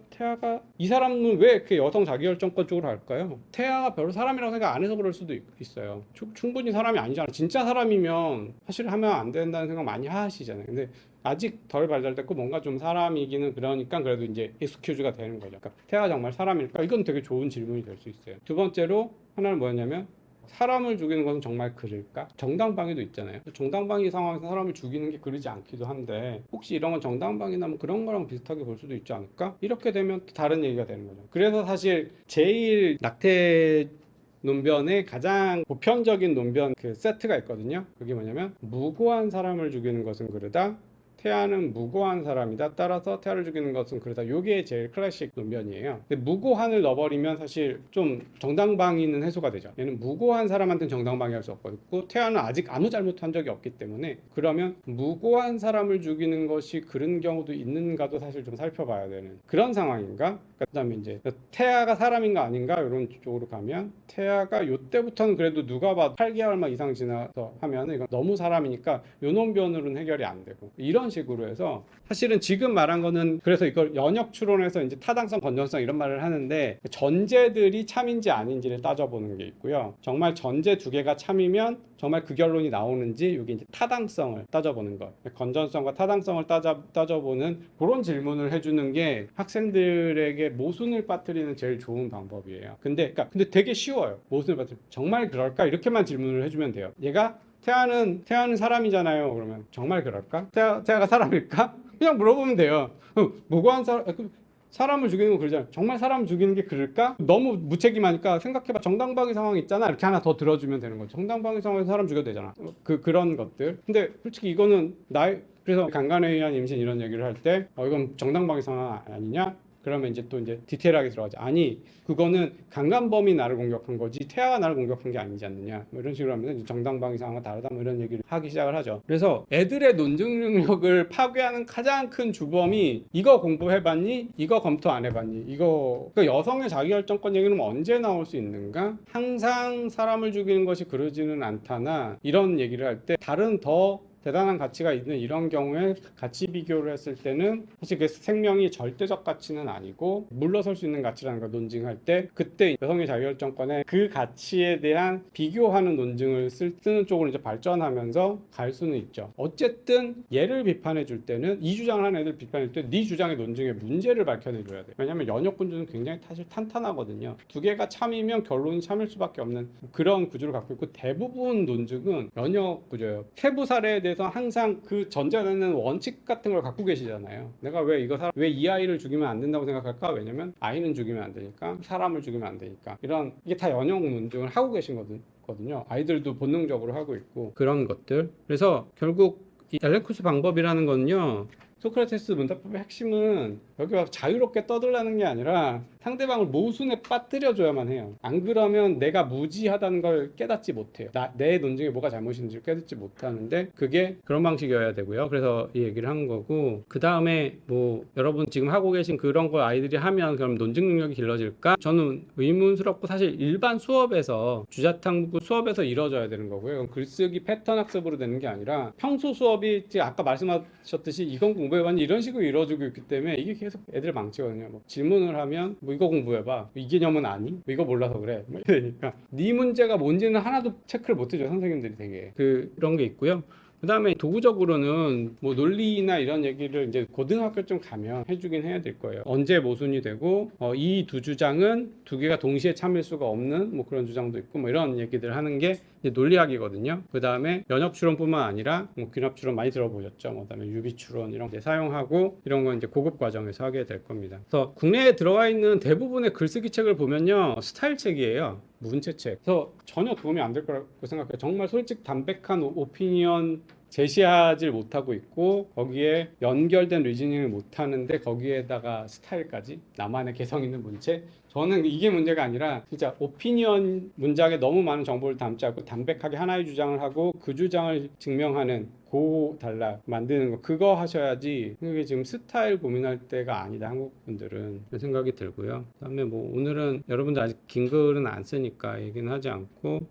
태아가 이 사람은 왜 이렇게 여성 자기결정권 쪽으로 할까요? 태아가 별로 사람이라고 생각 안 해서 그럴 수도 있어요. 충분히 사람이 아니잖아. 진짜 사람이면 사실 하면 안 된다는 생각 많이 하시잖아요. 근데 아직 덜 발달됐고 뭔가 좀 사람이기는 그러니까 그래도 이제 익스큐즈가 되는 거죠. 그러니까 태아가 정말 사람일까? 이건 되게 좋은 질문이 될 수 있어요. 두 번째로 하나는 뭐였냐면 사람을 죽이는 것은 정말 그럴까? 정당방위도 있잖아요. 정당방위 상황에서 사람을 죽이는 게 그러지 않기도 한데 혹시 이런 건 정당방위나 뭐 그런 거랑 비슷하게 볼 수도 있지 않을까? 이렇게 되면 또 다른 얘기가 되는 거죠. 그래서 사실 제일 낙태 논변의 가장 보편적인 논변 그 세트가 있거든요. 그게 뭐냐면 무고한 사람을 죽이는 것은 그르다. 태아는 무고한 사람이다. 따라서 태아를 죽이는 것은 그렇다. 이게 제일 클래식 논변이에요. 근데 무고한을 넣어버리면 사실 좀 정당방위는 해소가 되죠. 얘는 무고한 사람한테는 정당방위할 수 없고 태아는 아직 아무 잘못한 적이 없기 때문에 그러면 무고한 사람을 죽이는 것이 그런 경우도 있는가도 사실 좀 살펴봐야 되는 그런 상황인가? 그다음에 이제 태아가 사람인가 아닌가 이런 쪽으로 가면 태아가 요때부터는 그래도 누가 봐도 8개월만 이상 지나서 하면 이건 너무 사람이니까 요 논변으로는 해결이 안 되고 이런 식으로 해서 사실은 지금 말한 거는 그래서 이걸 연역 추론해서 이제 타당성, 건전성 이런 말을 하는데 전제들이 참인지 아닌지를 따져보는 게 있고요. 정말 전제 두 개가 참이면 정말 그 결론이 나오는지 여기 이제 타당성을 따져보는 것, 건전성과 타당성을 따져보는 그런 질문을 해주는 게 학생들에게 모순을 빠뜨리는 제일 좋은 방법이에요. 근데 되게 쉬워요. 모순을 빠뜨리는 정말 그럴까? 이렇게만 질문을 해주면 돼요. 얘가 태아는 사람이잖아요. 그러면 정말 그럴까? 태아가 사람일까? 그냥 물어보면 돼요. 무고한 사람을 죽이는 거 그러잖아요. 정말 사람 죽이는 게 그럴까? 너무 무책임하니까 생각해봐. 정당방위 상황 있잖아. 이렇게 하나 더 들어주면 되는 거죠. 정당방위 상황에서 사람 죽여도 되잖아. 그런 것들. 근데 솔직히 이거는 그래서 강간에 의한 임신 이런 얘기를 할 때 이건 정당방위 상황 아니냐? 그러면 이제 또 이제 디테일하게 들어가지. 아니, 그거는 강간범이 나를 공격한 거지 태아가 나를 공격한 게 아니지 않느냐. 뭐 이런 식으로 하면 정당방위 상황과 다르다. 뭐 이런 얘기를 하기 시작을 하죠. 그래서 애들의 논증 능력을 파괴하는 가장 큰 주범이 이거 공부해봤니? 이거 검토 안 해봤니? 그러니까 여성의 자기결정권 얘기는 언제 나올 수 있는가? 항상 사람을 죽이는 것이 그러지는 않다나 이런 얘기를 할 때 다른 더 대단한 가치가 있는 이런 경우에 가치 비교를 했을 때는 사실 그 생명이 절대적 가치는 아니고 물러설 수 있는 가치라는 걸 논증할 때 그때 여성의 자기결정권에 그 가치에 대한 비교하는 논증을 쓰는 쪽으로 이제 발전하면서 갈 수는 있죠. 어쨌든 얘를 비판해 줄 때는 이 주장을 하는 애들 비판할 때 네 주장의 논증의 문제를 밝혀내 줘야 돼. 왜냐하면 연역군주는 굉장히 사실 탄탄하거든요. 두 개가 참이면 결론이 참일 수밖에 없는 그런 구조를 갖고 있고 대부분 논증은 연역 구조예요. 세부 사례에 대해서 항상 그 전제되는 원칙 같은 걸 갖고 계시잖아요. 내가 왜 이 아이를 죽이면 안 된다고 생각할까? 왜냐면 아이는 죽이면 안 되니까, 사람을 죽이면 안 되니까. 이게 다 연역 논증을 하고 계신 거거든요. 아이들도 본능적으로 하고 있고 그런 것들. 그래서 결국 이 엘레쿠스 방법이라는 거는요. 소크라테스 문답법의 핵심은 여기 막 자유롭게 떠들라는 게 아니라 상대방을 모순에 빠뜨려줘야만 해요. 안 그러면 내가 무지하다는 걸 깨닫지 못해요. 내 논증에 뭐가 잘못인지를 깨닫지 못하는데 그게 그런 방식이어야 되고요. 그래서 이 얘기를 한 거고 그 다음에 뭐 여러분 지금 하고 계신 그런 걸 아이들이 하면 그럼 논증 능력이 길러질까? 저는 의문스럽고 사실 일반 수업에서 주자탕구 수업에서 이루어져야 되는 거고요. 글쓰기 패턴 학습으로 되는 게 아니라 평소 수업이 아까 말씀하셨듯이 이건 공부해봤니? 이런 식으로 이루어지고 있기 때문에 이게 계속 애들 망치거든요. 뭐 질문을 하면 뭐 이거 공부해봐. 이 개념은 아니? 뭐 이거 몰라서 그래. 뭐 이러니까 네 문제가 뭔지는 하나도 체크를 못 해줘요. 선생님들이 되게 그런 게 있고요. 그 다음에 도구적으로는 뭐 논리나 이런 얘기를 이제 고등학교쯤 가면 해주긴 해야 될 거예요. 언제 모순이 되고 이 두 주장은 두 개가 동시에 참일 수가 없는 뭐 그런 주장도 있고 뭐 이런 얘기들 하는 게 이제 논리학이거든요. 그 다음에 연역 추론뿐만 아니라 뭐 귀납 추론 많이 들어보셨죠. 뭐 그다음에 유비 추론 이런 게 사용하고 이런 건 이제 고급 과정에서 하게 될 겁니다. 그래서 국내에 들어와 있는 대부분의 글쓰기 책을 보면요 스타일 책이에요. 문체책. 그래서 전혀 도움이 안 될 거라고 생각해요. 정말 솔직 담백한 오피니언 제시하지 못하고 있고 거기에 연결된 리즈닝을 못하는데 거기에다가 스타일까지 나만의 개성 있는 문체. 저는 이게 문제가 아니라 진짜 오피니언 문장에 너무 많은 정보를 담지 않고 담백하게 하나의 주장을 하고 그 주장을 증명하는 단락 만드는 거 그거 하셔야지. 이게 지금 스타일 고민할 때가 아니다 한국 분들은 생각이 들고요. 그다음에 뭐 오늘은 여러분들 아직 긴 글은 안 쓰니까 얘기는 하지 않고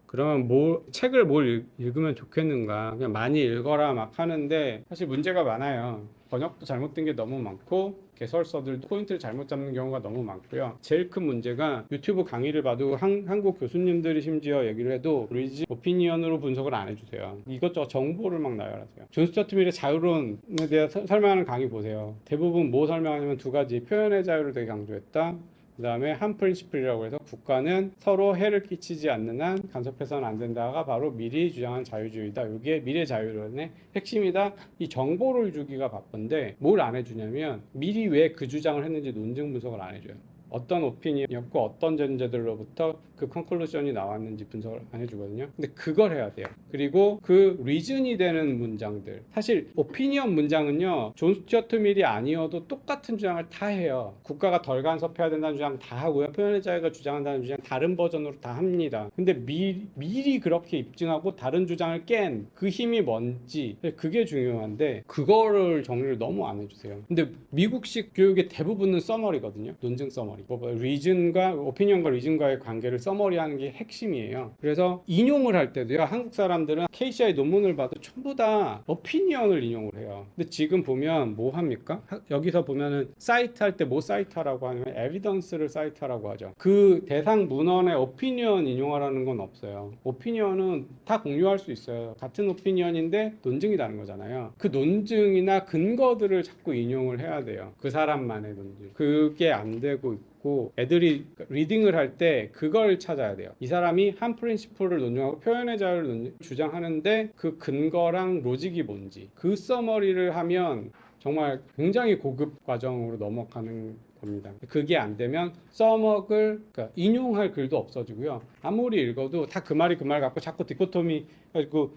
그러면 책을 뭘 읽으면 좋겠는가 그냥 많이 읽어라 막 하는데 사실 문제가 많아요. 번역도 잘못된 게 너무 많고 개설서들도 포인트를 잘못 잡는 경우가 너무 많고요. 제일 큰 문제가 유튜브 강의를 봐도 한국 교수님들이 심지어 얘기를 해도 리지 오피니언으로 분석을 안 해주세요. 이것저것 정보를 막 나열하세요. 존 스튜어트 밀의 자유론에 대해 설명하는 강의 보세요. 대부분 뭐 설명하냐면 두 가지. 표현의 자유를 되게 강조했다. 그 다음에 한 프린시플이라고 해서 국가는 서로 해를 끼치지 않는 한 간섭해서는 안 된다가 바로 미리 주장한 자유주의다. 이게 미래 자유론의 핵심이다. 이 정보를 주기가 바쁜데 뭘 안 해주냐면 미리 왜 그 주장을 했는지 논증 분석을 안 해줘요. 어떤 오피니언이었고 어떤 전제들로부터 그 컨클루션이 나왔는지 분석을 안 해주거든요. 근데 그걸 해야 돼요. 그리고 그 리즌이 되는 문장들. 사실 오피니언 문장은요. 존 스튜어트 밀이 아니어도 똑같은 주장을 다 해요. 국가가 덜 간섭해야 된다는 주장 다 하고요. 표현의 자유가 주장한다는 주장 다른 버전으로 다 합니다. 근데 미리 그렇게 입증하고 다른 주장을 깬 그 힘이 뭔지 그게 중요한데 그거를 정리를 너무 안 해주세요. 근데 미국식 교육의 대부분은 써머리거든요. 논증 써머리. 서머리. 리즌과 오피니언과 리즌과의 관계를 서머리하는 게 핵심이에요. 그래서 인용을 할 때도요. 한국 사람들은 KCI 논문을 봐도 전부 다 오피니언을 인용을 해요. 근데 지금 보면 뭐 합니까? 여기서 보면은 사이트 할 때 뭐 사이트하라고 하냐면 에비던스를 사이트하라고 하죠. 그 대상 문헌에 오피니언 인용하라는 건 없어요. 오피니언은 다 공유할 수 있어요. 같은 오피니언인데 논증이 다른 거잖아요. 그 논증이나 근거들을 자꾸 인용을 해야 돼요. 그 사람만의 논증. 그게 안 되고 있고 애들이 리딩을 할 때 그걸 찾아야 돼요. 이 사람이 한 프린시플을 논증하고 표현의 자유를 주장하는데 그 근거랑 로직이 뭔지 그 서머리를 하면 정말 굉장히 고급 과정으로 넘어가는 겁니다. 그게 안 되면 써먹을 그러니까 인용할 글도 없어지고요. 아무리 읽어도 다 그 말이 그 말 갖고 자꾸 디코토미 가지고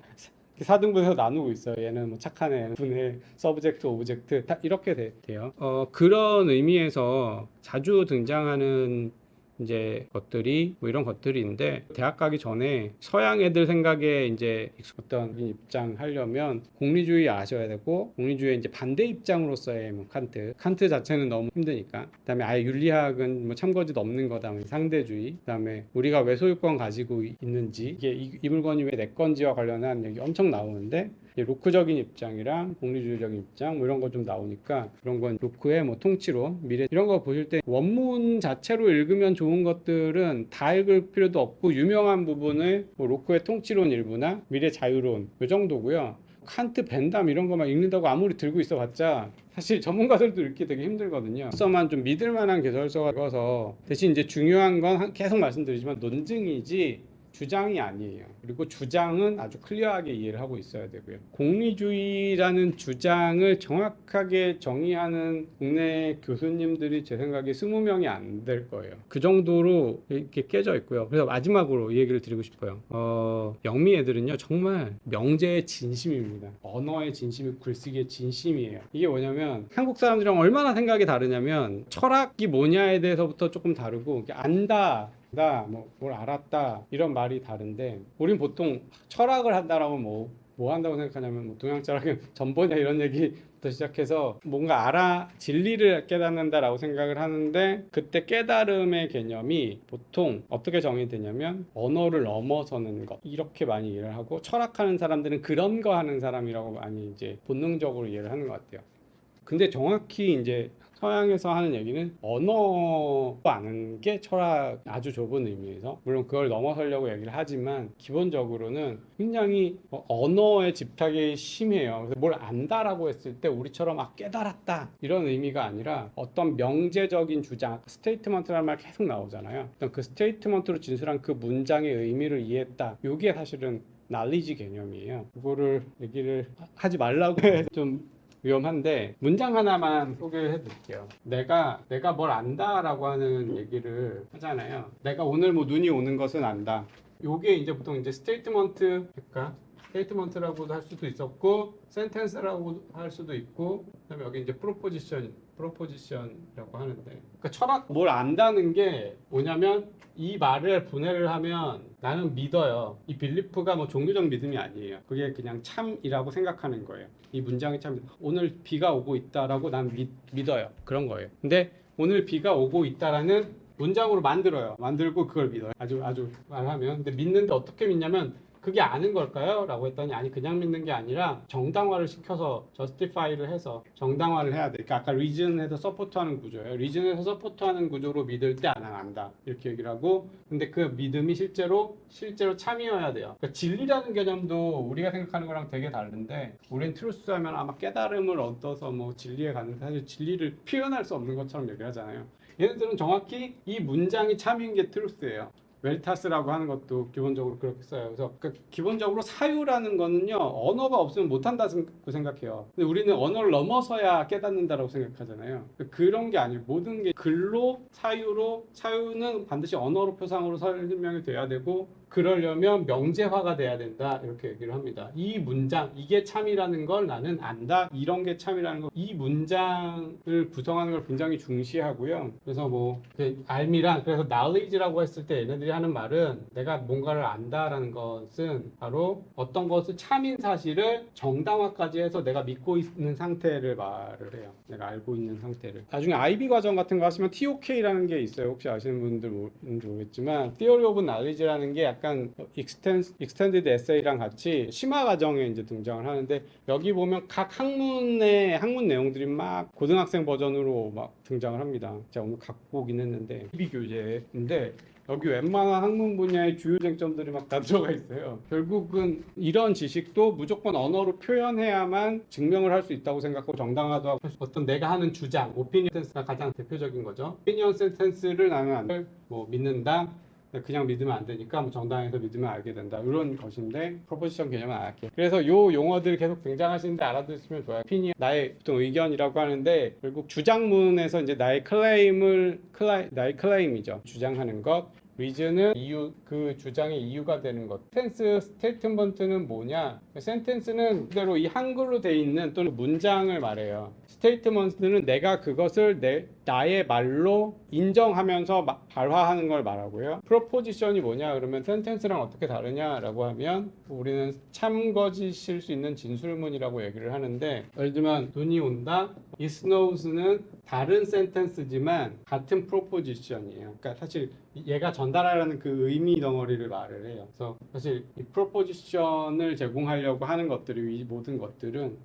4등분해서 나누고 있어요. 얘는 뭐 착한 애, 분해, 서브젝트, 오브젝트 다 이렇게 돼요. 그런 의미에서 자주 등장하는 이제 것들이 뭐 이런 것들인데 대학 가기 전에 서양 애들 생각에 이제 어떤 입장 하려면 공리주의 아셔야 되고 공리주의의 이제 반대 입장으로서의 뭐 칸트 자체는 너무 힘드니까 그다음에 아예 윤리학은 뭐 참거짓 없는 거다 상대주의 그다음에 우리가 왜 소유권 가지고 있는지 이게 이 물건이 왜 내 건지와 관련한 얘기 엄청 나오는데 로크적인 입장이랑 공리주의적인 입장 뭐 이런 거 좀 나오니까 그런 건 로크의 뭐 통치론 미래 이런 거 보실 때 원문 자체로 읽으면 좋은 것들은 다 읽을 필요도 없고 유명한 부분을 뭐 로크의 통치론 일부나 미래 자유론 이 정도고요. 칸트, 벤담 이런 거만 읽는다고 아무리 들고 있어봤자 사실 전문가들도 읽기 되게 힘들거든요. 써만 좀 믿을 만한 개설서가 읽어서 대신 이제 중요한 건 계속 말씀드리지만 논증이지 주장이 아니에요. 그리고 주장은 아주 클리어하게 이해를 하고 있어야 되고요. 공리주의라는 주장을 정확하게 정의하는 국내 교수님들이 제 생각에 20명이 안 될 거예요. 그 정도로 이렇게 깨져 있고요. 그래서 마지막으로 이 얘기를 드리고 싶어요. 영미 애들은요 정말 명제의 진심입니다. 언어의 진심이 글쓰기의 진심이에요. 이게 뭐냐면 한국 사람들이랑 얼마나 생각이 다르냐면 철학이 뭐냐에 대해서부터 조금 다르고 안다 뭘 알았다 이런 말이 다른데 우린 보통 철학을 한다라고 뭐 한다고 생각하냐면 뭐 동양 철학은 전보냐 이런 얘기부터 시작해서 뭔가 진리를 깨닫는다라고 생각을 하는데 그때 깨달음의 개념이 보통 어떻게 정의되냐면 언어를 넘어서는 것 이렇게 많이 이해를 하고 철학하는 사람들은 그런 거 하는 사람이라고 많이 이제 본능적으로 이해를 하는 것 같아요. 근데 정확히 이제 서양에서 하는 얘기는 언어 아는 게 철학 아주 좁은 의미에서 물론 그걸 넘어서려고 얘기를 하지만 기본적으로는 굉장히 언어의 집착이 심해요. 그래서 뭘 안다라고 했을 때 우리처럼 깨달았다 이런 의미가 아니라 어떤 명제적인 주장 스테이트먼트라는 말 계속 나오잖아요. 그 스테이트먼트로 진술한 그 문장의 의미를 이해했다. 이게 사실은 knowledge 개념이에요. 그거를 얘기를 하지 말라고 해서 좀 위험한데 문장 하나만 소개해 드릴게요. 내가 뭘 안다라고 하는 얘기를 하잖아요. 내가 오늘 뭐 눈이 오는 것은 안다. 요게 이제 보통 이제 스테이트먼트 할까? 스테이트먼트라고도 할 수도 있었고 센텐스라고 할 수도 있고 그다음에 여기 이제 프로포지션이라고 하는데 그러니까 철학 뭘 안다는 게 뭐냐면 이 말을 분해를 하면 나는 믿어요. 이 빌리프가 뭐 종교적 믿음이 아니에요. 그게 그냥 참이라고 생각하는 거예요. 이 문장이 참 오늘 비가 오고 있다라고 난 믿어요. 그런 거예요. 근데 오늘 비가 오고 있다라는 문장으로 만들고 그걸 믿어요. 아주 말하면 근데 믿는데 어떻게 믿냐면 그게 아는 걸까요? 라고 했더니 아니 그냥 믿는 게 아니라 정당화를 시켜서 justify를 해서 정당화를 해야 돼. 그러니까 아까 reason에서 서포트하는 구조예요. reason에서 서포트하는 구조로 믿을 때 안다 이렇게 얘기를 하고 근데 그 믿음이 실제로 참이어야 돼요. 그러니까 진리라는 개념도 우리가 생각하는 거랑 되게 다른데 우리는 트루스 하면 아마 깨달음을 얻어서 뭐 진리에 가는데 사실 진리를 표현할 수 없는 것처럼 얘기를 하잖아요. 얘네들은 정확히 이 문장이 참인 게 트루스예요. 웰타스라고 하는 것도 기본적으로 그렇게 써요. 그래서 기본적으로 사유라는 거는요 언어가 없으면 못한다고 생각해요. 근데 우리는 언어를 넘어서야 깨닫는다라고 생각하잖아요. 그런 게 아니에요. 모든 게 글로 사유는 반드시 언어로 표상으로 설명이 돼야 되고 그러려면 명제화가 돼야 된다 이렇게 얘기를 합니다. 이 문장 이게 참이라는 걸 나는 안다 이런 게 참이라는 거 이 문장을 구성하는 걸 굉장히 중시하고요. 그래서 뭐 알미랑 그래서 knowledge라고 했을 때 얘네들이 하는 말은 내가 뭔가를 안다라는 것은 바로 어떤 것을 참인 사실을 정당화까지 해서 내가 믿고 있는 상태를 말을 해요. 내가 알고 있는 상태를. 나중에 IB 과정 같은 거 하시면 TOK라는 게 있어요. 혹시 아시는 분들 있는지 모르겠지만 Theory of Knowledge라는 게 약간 Extended Essay랑 같이 심화 과정에 이제 등장을 하는데 여기 보면 각 학문의 학문 내용들이 막 고등학생 버전으로 막 등장을 합니다. 제가 오늘 갖고 오긴 했는데 IB 교재인데 여기 웬만한 학문 분야의 주요 쟁점들이 막 다 들어가 있어요. 결국은 이런 지식도 무조건 언어로 표현해야만 증명을 할 수 있다고 생각하고 정당화도 하고 어떤 내가 하는 주장, 오피니언 센스가 가장 대표적인 거죠. 오피니언 센텐스를 나는 안 믿는다. 그냥 믿으면 안 되니까 정당해서 믿으면 알게 된다. 이런 것인데 프로포지션 개념은 안 할게요. 그래서 요 용어들 계속 등장하시는데 알아두시면 좋아요. 오피니언, 나의 보통 의견이라고 하는데 결국 주장문에서 이제 나의 클레임이죠. 주장하는 것. 리즌은 이유, 그 주장의 이유가 되는 것. 센텐스, 스테이트먼트는 뭐냐? 센텐스는 그대로 이 한글로 돼 있는 또는 문장을 말해요. 스테이트먼트는 내가 그것을 나의 말로 인정하면서 발화하는 걸 말하고요. 프로포지션이 뭐냐? 그러면 센텐스랑 어떻게 다르냐라고 하면 우리는 참거짓일 수 있는 진술문이라고 얘기를 하는데 예를 들면 눈이 온다. It snows는 다른 센텐스지만 같은 프로포지션이에요. 그러니까 사실 얘가 전달하라는 그 의미 덩어리를 말을 해요. 그래서 사실 이 프로포지션을 제공하려고 하는 것들이 이 모든 것들은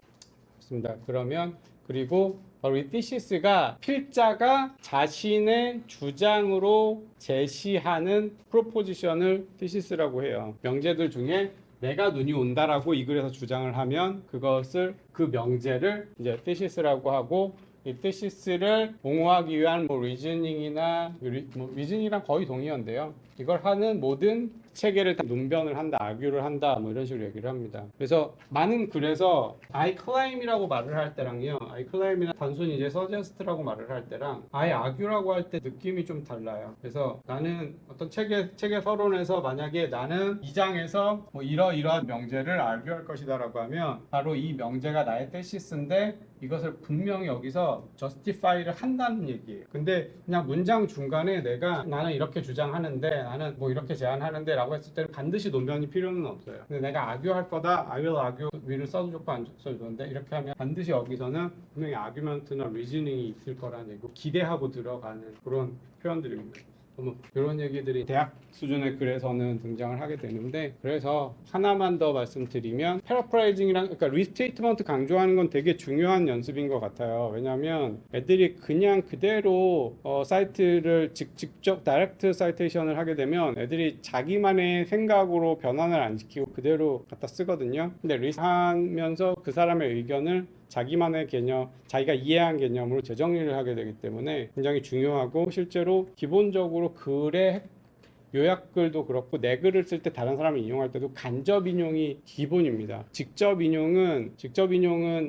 좋습니다. 그러면 그리고 바로 이 thesis,가 필자가 자신의 주장으로 제시하는 프로포지션을 thesis,라고 해요. 명제들 중에 내가 눈이 온다라고 이 글에서 주장을 하면 그것을 그 명제를 이제 thesis,라고 하고 이 thesis,를 옹호하기 위한 리즈닝이나 리즈닝이랑 거의 동의어인데요. 이걸 하는 모든 체계를 다 논변을 한다, 아규를 한다, 뭐 이런 식으로 얘기를 합니다. 그래서 많은 글에서 I claim이라고 말을 할 때랑요, I claim이나 단순히 이제 suggest라고 말을 할 때랑 I argue라고 할 때 느낌이 좀 달라요. 그래서 나는 어떤 체계 서론에서 만약에 나는 이 장에서 뭐 이러이러한 명제를 argue할 것이다라고 하면 바로 이 명제가 나의 테시스인데 이것을 분명히 여기서 justify를 한다는 얘기예요. 근데 그냥 문장 중간에 나는 이렇게 주장하는데 나는 뭐 이렇게 제안하는데 라고 했을 때는 반드시 논변이 필요는 없어요. 근데 내가 argue할 거다, I will argue, will을 써도 좋고 안 써도 좋은데 이렇게 하면 반드시 여기서는 분명히 argument나 reasoning이 있을 거라는 얘기고 기대하고 들어가는 그런 표현들입니다. 이런 얘기들이 대학 수준의 글에서는 등장을 하게 되는데 그래서 하나만 더 말씀드리면 패러프라이징이랑 그러니까 리스테이트먼트 강조하는 건 되게 중요한 연습인 것 같아요. 왜냐하면 애들이 그냥 그대로 사이트를 직접 다이렉트 사이테이션을 하게 되면 애들이 자기만의 생각으로 변환을 안 시키고 그대로 갖다 쓰거든요. 근데 리스트하면서 그 사람의 의견을 자기만의 개념, 자기가 이해한 개념으로 재정리를 하게 되기 때문에 굉장히 중요하고 실제로 기본적으로 글의 요약글도 그렇고 내 글을 쓸 때 다른 사람을 인용할 때도 간접 인용이 기본입니다. 직접 인용은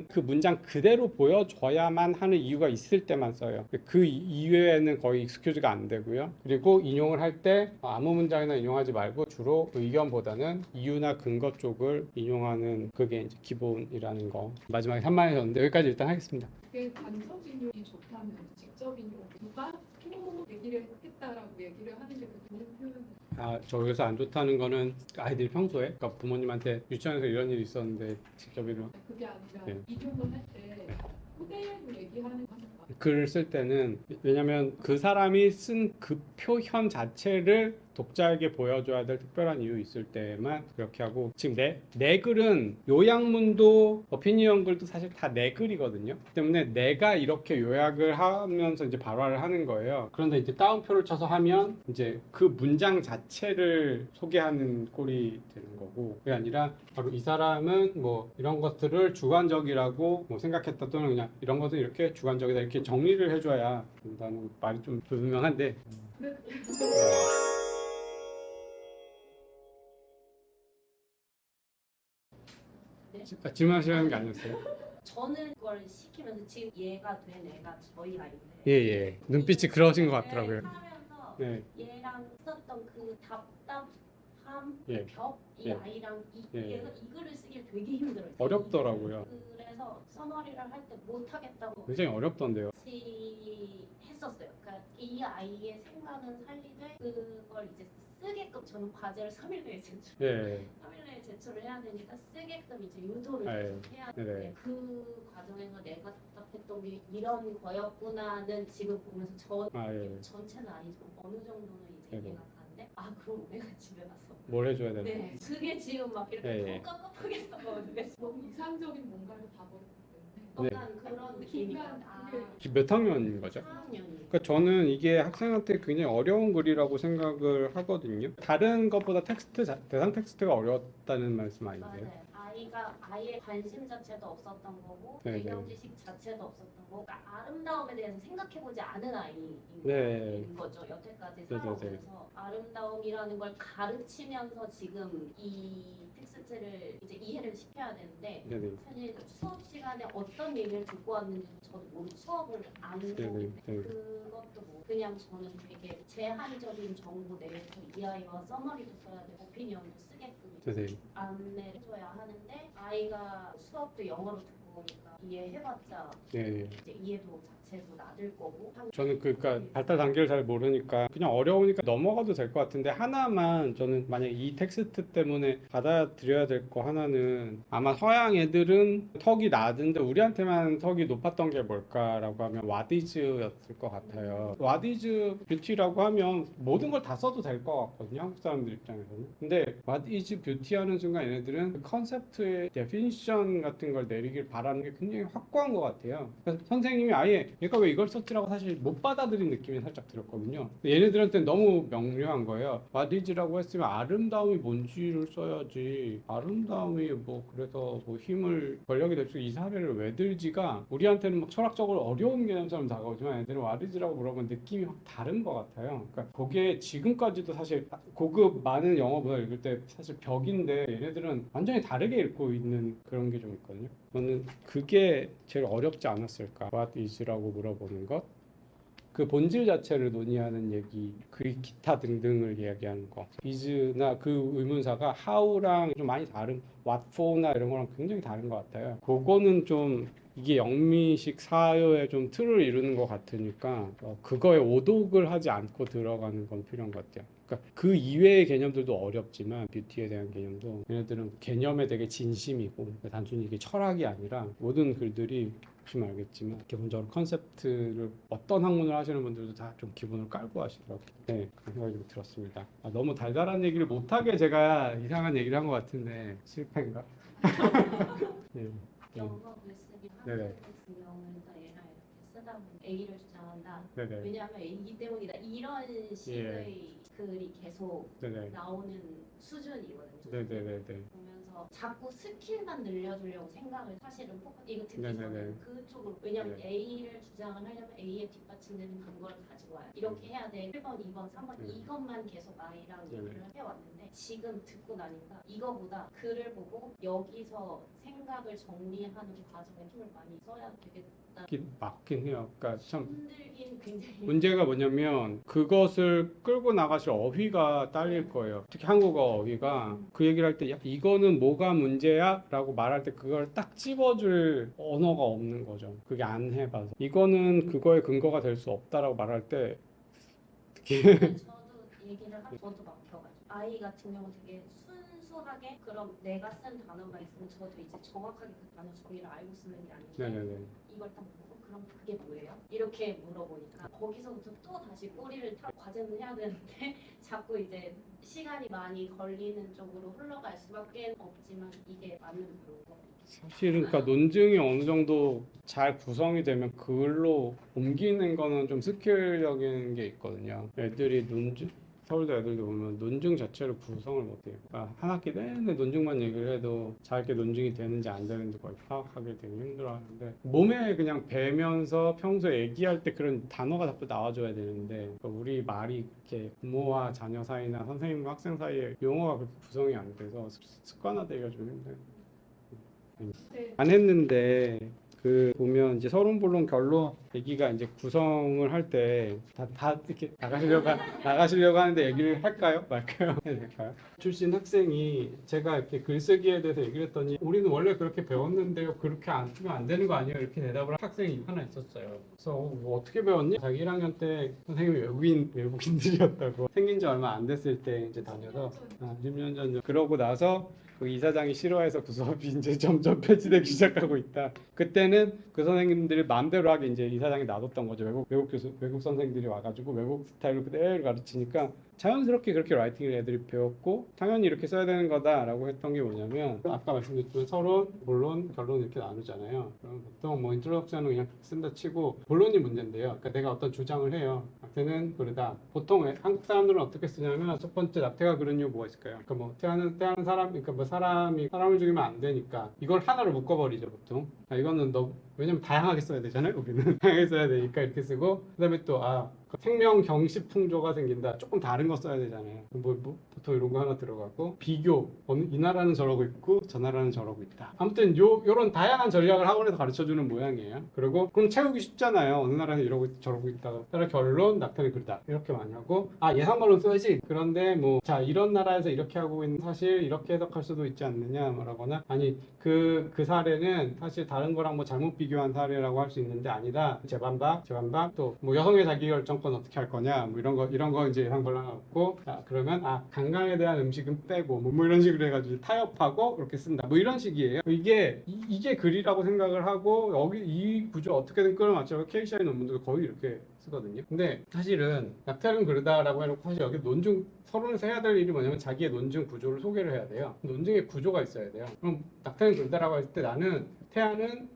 그 문장 그대로 보여줘야만 하는 이유가 있을 때만 써요. 그 이외에는 거의 익스큐즈가 안 되고요. 그리고 인용을 할 때 아무 문장이나 인용하지 말고 주로 의견보다는 이유나 근거 쪽을 인용하는 그게 이제 기본이라는 거. 마지막에 3만 해줬는데 여기까지 일단 하겠습니다. 그게 간접 인용이 좋다면 직접 인용 누가 얘기를 했다라고 얘기를 하는 게 그 좋은 표현. 저기서 안 좋다는 거는 아이들이 평소에 그러니까 부모님한테 유치원에서 이런 일이 있었는데 직접 이런 그게 아니라 네. 인용을 할 때 그대로 얘기하는 거니까. 글을 쓸 때는 왜냐면 그 사람이 쓴 그 표현 자체를 독자에게 보여줘야 될 특별한 이유 있을 때만 그렇게 하고 지금 내 글은 요약문도 오피니언 글도 사실 다 내 글이거든요. 때문에 내가 이렇게 요약을 하면서 이제 발화를 하는 거예요. 그런데 이제 따옴표를 쳐서 하면 이제 그 문장 자체를 소개하는 꼴이 되는 거고 그게 아니라 바로 이 사람은 뭐 이런 것들을 주관적이라고 뭐 생각했다 또는 그냥 이런 것은 이렇게 주관적이다 이렇게 정리를 해줘야 된다는 말이 좀 불분명한데 질문하시라는 게 아니었어요? 저는 그걸 시키면서 지금 얘가 된 애가 저희 아이인데 예. 눈빛이 그러신 것 같더라고요. 하면서 네. 얘랑 썼던 그 답답함, 예. 벽, 이 예. 아이랑 예. 얘가 이 글을 쓰기 되게 힘들어요. 어렵더라고요. 그래서 써머리를 할 때 못하겠다고 굉장히 어렵던데요. 같이 했었어요. 그러니까 이 아이의 생각은 살리되 그걸 이제 쓰게끔 저는 과제를 3일 내에 제출. 예. 3일 내에 제출을 해야 되니까 쓰게끔 이제 유도를 예. 계속 해야 네네. 되는데 그 과정에서 내가 답답했던 게 이런 거였구나는 지금 보면서 예. 전체는 아니지만 어느 정도는 이제 네네. 이해가 가는데 그럼 내가 집에 가서 뭘 해줘야 되나? 네 그게 지금 막 이렇게 예. 깜깜하게 써거든요. 너무 이상적인 뭔가를 봐버렸기 때문에 네. 약간 그런 느낌이니까 순간 그게 지금 몇 학년인 거죠? 4학년이 그러니까 저는 이게 학생한테 굉장히 어려운 글이라고 생각을 하거든요. 다른 것보다 대상 텍스트가 어려웠다는 말씀 아니세요? 맞아요. 아이가 아예 관심 자체도 없었던 거고 네네. 배경 지식 자체도 없었던 거고 그러니까 아름다움에 대해서 생각해보지 않은 아이인 네. 거죠. 여태까지 네네네. 살아오면서 아름다움이라는 걸 가르치면서 지금 이 텍스트를 이제 이해를 시켜야 되는데 네네. 사실 수업 시간에 어떤 얘기를 듣고 왔는지 저도 모르고 수업을 안 보기 때문에 네네. 그것도 뭐 그냥 저는 되게 제한적인 정보 내에서 이 아이와 서머리도 써야 되고 오피니언도 쓰게끔 네네. 안내를 해줘야 하는데 아이가 수업도 영어로 듣고 오니까 이해해봤자 네. 이제 이해도 자체도 낮을 거고 저는 그러니까 발달 단계를 잘 모르니까 그냥 어려우니까 넘어가도 될 것 같은데 하나만 저는 만약 이 텍스트 때문에 받아들여야 될 거 하나는 아마 서양 애들은 턱이 낮은데 우리한테만 턱이 높았던 게 뭘까라고 하면 와디즈였을 것 같아요. 와디즈 뷰티라고 하면 모든 걸 다 써도 될 것 같거든요. 한국 사람들 입장에서는. 근데 와디즈 뷰티 하는 순간 얘네들은 그 컨셉트의 데피니션 같은 걸 내리길 바라는 게 굉장히 확고한 것 같아요. 그래서 선생님이 아예 얘가 왜 이걸 썼지라고 사실 못 받아들인 느낌이 살짝 들었거든요. 얘네들한테는 너무 명료한 거예요. 와디즈라고 했으면 아름다움이 뭔지를 써야지. 아름다움이 뭐 그래서 뭐 힘을 권력이 될 수 이 사례를 왜 들지가 우리한테는 막 철학적으로 어려운 개념처럼 다가오지만 애들은 와디즈라고 물어보면 느낌이 확 다른 것 같아요. 그러니까 그게 지금까지도 사실 고급 많은 영어보다 읽을 때 사실 벽인데 얘네들은 완전히 다르게 읽고 있는 그런 게 좀 있거든요. 저는 그게 제일 어렵지 않았을까? What is라고 물어보는 것, 그 본질 자체를 논의하는 얘기, 그 기타 등등을 이야기하는 거. is나 그 의문사가 how랑 좀 많이 다른, what for나 이런 거랑 굉장히 다른 것 같아요. 그거는 좀 이게 영미식 사회의 좀 틀을 이루는 것 같으니까 그거에 오독을 하지 않고 들어가는 건 필요한 것 같아요. 그러니까 그 이외의 개념들도 어렵지만 뷰티에 대한 개념도 얘네들은 개념에 되게 진심이고 단순히 이게 철학이 아니라 모든 글들이 보시면 알겠지만 기본적으로 컨셉트를 어떤 학문을 하시는 분들도 다 좀 기본을 깔고 하시더라고요. 네, 그런 생각이 좀 들었습니다. 너무 달달한 얘기를 못하게 제가 이상한 얘기를 한 것 같은데 실패인가? 네. 영어 글쓰기 네네. 하는 같은 경우는 얘가 이렇게 쓰다 보면 A를 주장한다. 네네. 왜냐하면 A이기 때문이다. 이런 식의 글이 계속 네네. 나오는 수준이거든요. 네네네네. 보면서 자꾸 스킬만 늘려주려고 생각을 사실은 이거 듣기 네네네. 전에 그쪽으로 왜냐면 네. A를 주장을 하려면 A에 뒷받침되는 근거를 가지고 와요. 이렇게 해야 돼. 1번, 2번, 3번 네. 이것만 계속 아이랑 네네. 얘기를 해왔는데 지금 듣고 나니까 이거보다 글을 보고 여기서 생각을 정리하는 과정에 힘을 많이 써야 되겠다. 맞긴 해요. 그러니까 참 힘들긴 굉장히 문제가 뭐냐면 그것을 끌고 나가실 어휘가 딸릴 거예요. 특히 한국어 어휘가 그 얘기를 할 때 이거는 뭐가 문제야? 라고 말할 때 그걸 딱 집어줄 언어가 없는 거죠. 그게 안 해봐서. 이거는 그거의 근거가 될 수 없다라고 말할 때 저도 얘기를 저도 막혀가지고 아이 같은 경우 되게 순수하게 그럼 내가 쓴 단어가 있으면 저도 이제 정확하게 그 단어 정의를 알고 쓰는 게 아닌데 네네네. 이걸 딱 보고 그럼 그게 뭐예요? 이렇게 물어보니까 거기서부터 또 다시 꼬리를 타고 과제는 해야 되는데 자꾸 이제 시간이 많이 걸리는 쪽으로 흘러갈 수밖에 없지만 이게 맞는 방법. 사실은 그러니까 논증이 어느 정도 잘 구성이 되면 글로 옮기는 거는 좀 스킬적인 게 있거든요. 애들이 논증 서울대 애들도 보면 논증 자체를 구성을 못해요. 그러니까 한 학기 내내 논증만 얘기를 해도 자기 논증이 되는지 안 되는지 거의 파악하기 되게 힘들어하는데 몸에 그냥 배면서 평소에 얘기할 때 그런 단어가 자꾸 나와줘야 되는데 그러니까 우리 말이 그렇게 부모와 자녀 사이나 선생님과 학생 사이에 용어가 그렇게 구성이 안 돼서 습관화되기가 좀 힘들어요. 네. 안 했는데 그 보면 이제 서론 본론 결론 얘기가 이제 구성을 할 때 다 이렇게 나가시려고 하는데 얘기를 할까요? 말까요? 해도 될까요? 출신 학생이 제가 이렇게 글쓰기에 대해서 얘기를 했더니 우리는 원래 그렇게 배웠는데요. 그렇게 안 쓰면 안 되는 거 아니에요? 이렇게 대답을 한 학생이 하나 있었어요. 그래서 뭐 어떻게 배웠니? 자기 1학년 때 선생님이 외국인들이었다고 생긴 지 얼마 안 됐을 때 이제 다녀서 10년 전 그러고 나서 그 이사장이 싫어해서 그 수업이 이제 점점 폐지되기 시작하고 있다. 그때는 그 선생님들이 마음대로 하게 이제 이사장이 놔뒀던 거죠. 외국 선생들이 와가지고 외국 스타일로 그대로 가르치니까 자연스럽게 그렇게 라이팅을 애들이 배웠고 당연히 이렇게 써야 되는 거다라고 했던 게 뭐냐면 아까 말씀드렸지만 서론, 본론, 결론 이렇게 나누잖아요. 그럼 보통 뭐 인트로덕션은 그냥 쓴다 치고 본론이 문제인데요. 그러니까 내가 어떤 주장을 해요. 낙태는 그러다. 보통 한국 사람들은 어떻게 쓰냐면 첫 번째 낙태가 그런 이유 뭐가 있을까요? 그러니까 뭐 태어나는 사람, 그러니까 뭐 사람을 죽이면 안 되니까 이걸 하나로 묶어버리죠 보통. 이거는 왜냐면 다양하게 써야 되잖아요. 우리는 다양하게 써야 되니까 이렇게 쓰고 그다음에 또 생명 경시풍조가 생긴다. 조금 다른 거 써야 되잖아요. 보통 이런 거 하나 들어가고 비교. 이 나라는 저러고 있고 저 나라는 저러고 있다. 아무튼 요런 다양한 전략을 학원에서 가르쳐주는 모양이에요. 그리고 그럼 채우기 쉽잖아요. 어느 나라는 이러고 저러고 있다가 따라 결론 낙태는 그러다. 이렇게 많이 하고 예상말론 써야지. 그런데 뭐 자 이런 나라에서 이렇게 하고 있는 사실 이렇게 해석할 수도 있지 않느냐 뭐라거나 아니 그 사례는 사실 다른 거랑 뭐 잘못 비교한 사례라고 할 수 있는데 아니다. 재반박 또 뭐 여성의 자기결정권 어떻게 할 거냐 뭐 이런 거 이제 예상벌랑 갖고 그러면 강간에 대한 음식은 빼고 뭐 이런 식으로 해가지고 타협하고 이렇게 쓴다 뭐 이런 식이에요. 이게 글이라고 생각을 하고 여기 이 구조 어떻게든 끌어맞춰서 KCI 논문도 거의 이렇게 쓰거든요. 근데 사실은 낙태는 그러다라고 해놓고 사실 여기 논증 서론에서 해야 될 일이 뭐냐면 자기의 논증 구조를 소개를 해야 돼요. 논증의 구조가 있어야 돼요. 그럼 낙태는 그러다라고 했을 때 나는 태아는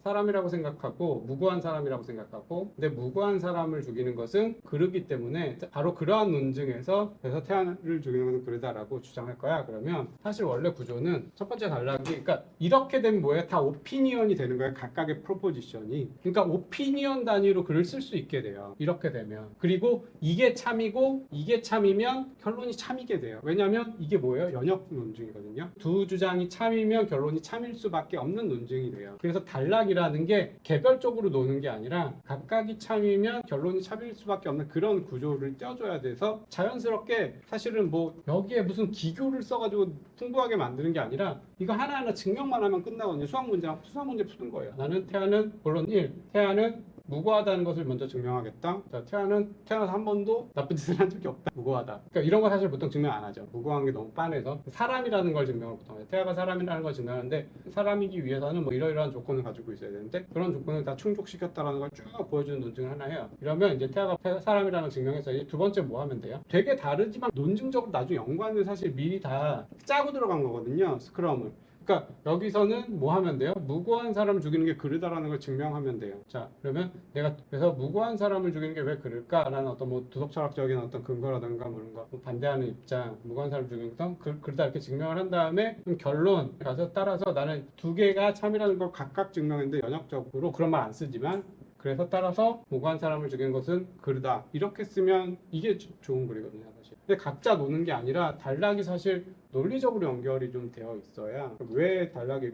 사람이라고 생각하고 무고한 사람이라고 생각하고 근데 무고한 사람을 죽이는 것은 그르기 때문에 바로 그러한 논증에서 그래서 태아를 죽이는 것은 그르다라고 주장할 거야. 그러면 사실 원래 구조는 첫 번째 단락이 그러니까 이렇게 되면 뭐예요? 다 오피니언이 되는 거예요. 각각의 프로포지션이. 그러니까 오피니언 단위로 글을 쓸 수 있게 돼요. 이렇게 되면. 그리고 이게 참이고 이게 참이면 결론이 참이게 돼요. 왜냐하면 이게 뭐예요? 연역 논증이거든요. 두 주장이 참이면 결론이 참일 수밖에 없는 논증이 돼요. 그래서 단락이라는 게 개별적으로 노는 게 아니라 각각이 참이면 결론이 참일 수밖에 없는 그런 구조를 떼어줘야 돼서 자연스럽게 사실은 뭐 여기에 무슨 기교를 써가지고 풍부하게 만드는 게 아니라 이거 하나하나 증명만 하면 끝나거든요. 수학 문제 푸는 거예요. 나는 태아는 본론 1, 태아는 무고하다는 것을 먼저 증명하겠다. 자, 태아는 태어나서 한 번도 나쁜 짓을 한 적이 없다. 무고하다. 그러니까 이런 거 사실 보통 증명 안 하죠. 무고한 게 너무 빤해서 사람이라는 걸 증명을 보통 해요. 태아가 사람이라는 걸 증명하는데 사람이기 위해서는 뭐 이러이러한 조건을 가지고 있어야 되는데 그런 조건을 다 충족시켰다라는 걸 쭉 보여주는 논증을 하나 해요. 이러면 이제 태아가 사람이라는 걸 증명해서 이제 두 번째 뭐 하면 돼요? 되게 다르지만 논증적으로 나중에 연관을 사실 미리 다 짜고 들어간 거거든요. 스크럼을. 그러니까 여기서는 뭐 하면 돼요? 무고한 사람을 죽이는 게 그르다라는 걸 증명하면 돼요. 자, 그러면 내가 그래서 무고한 사람을 죽이는 게 왜 그럴까라는 어떤 뭐 도덕철학적인 어떤 근거라든가 뭐 이런 거 반대하는 입장, 무고한 사람을 죽이는 건 그러다 이렇게 증명을 한 다음에 결론 가서 따라서 나는 두 개가 참이라는 걸 각각 증명했는데 연역적으로 그런 말 안 쓰지만 그래서 따라서 무고한 사람을 죽인 것은 그르다 이렇게 쓰면 이게 좋은 글이거든요 사실. 근데 각자 노는 게 아니라 단락이 사실 논리적으로 연결이 좀 되어 있어야 왜 단락이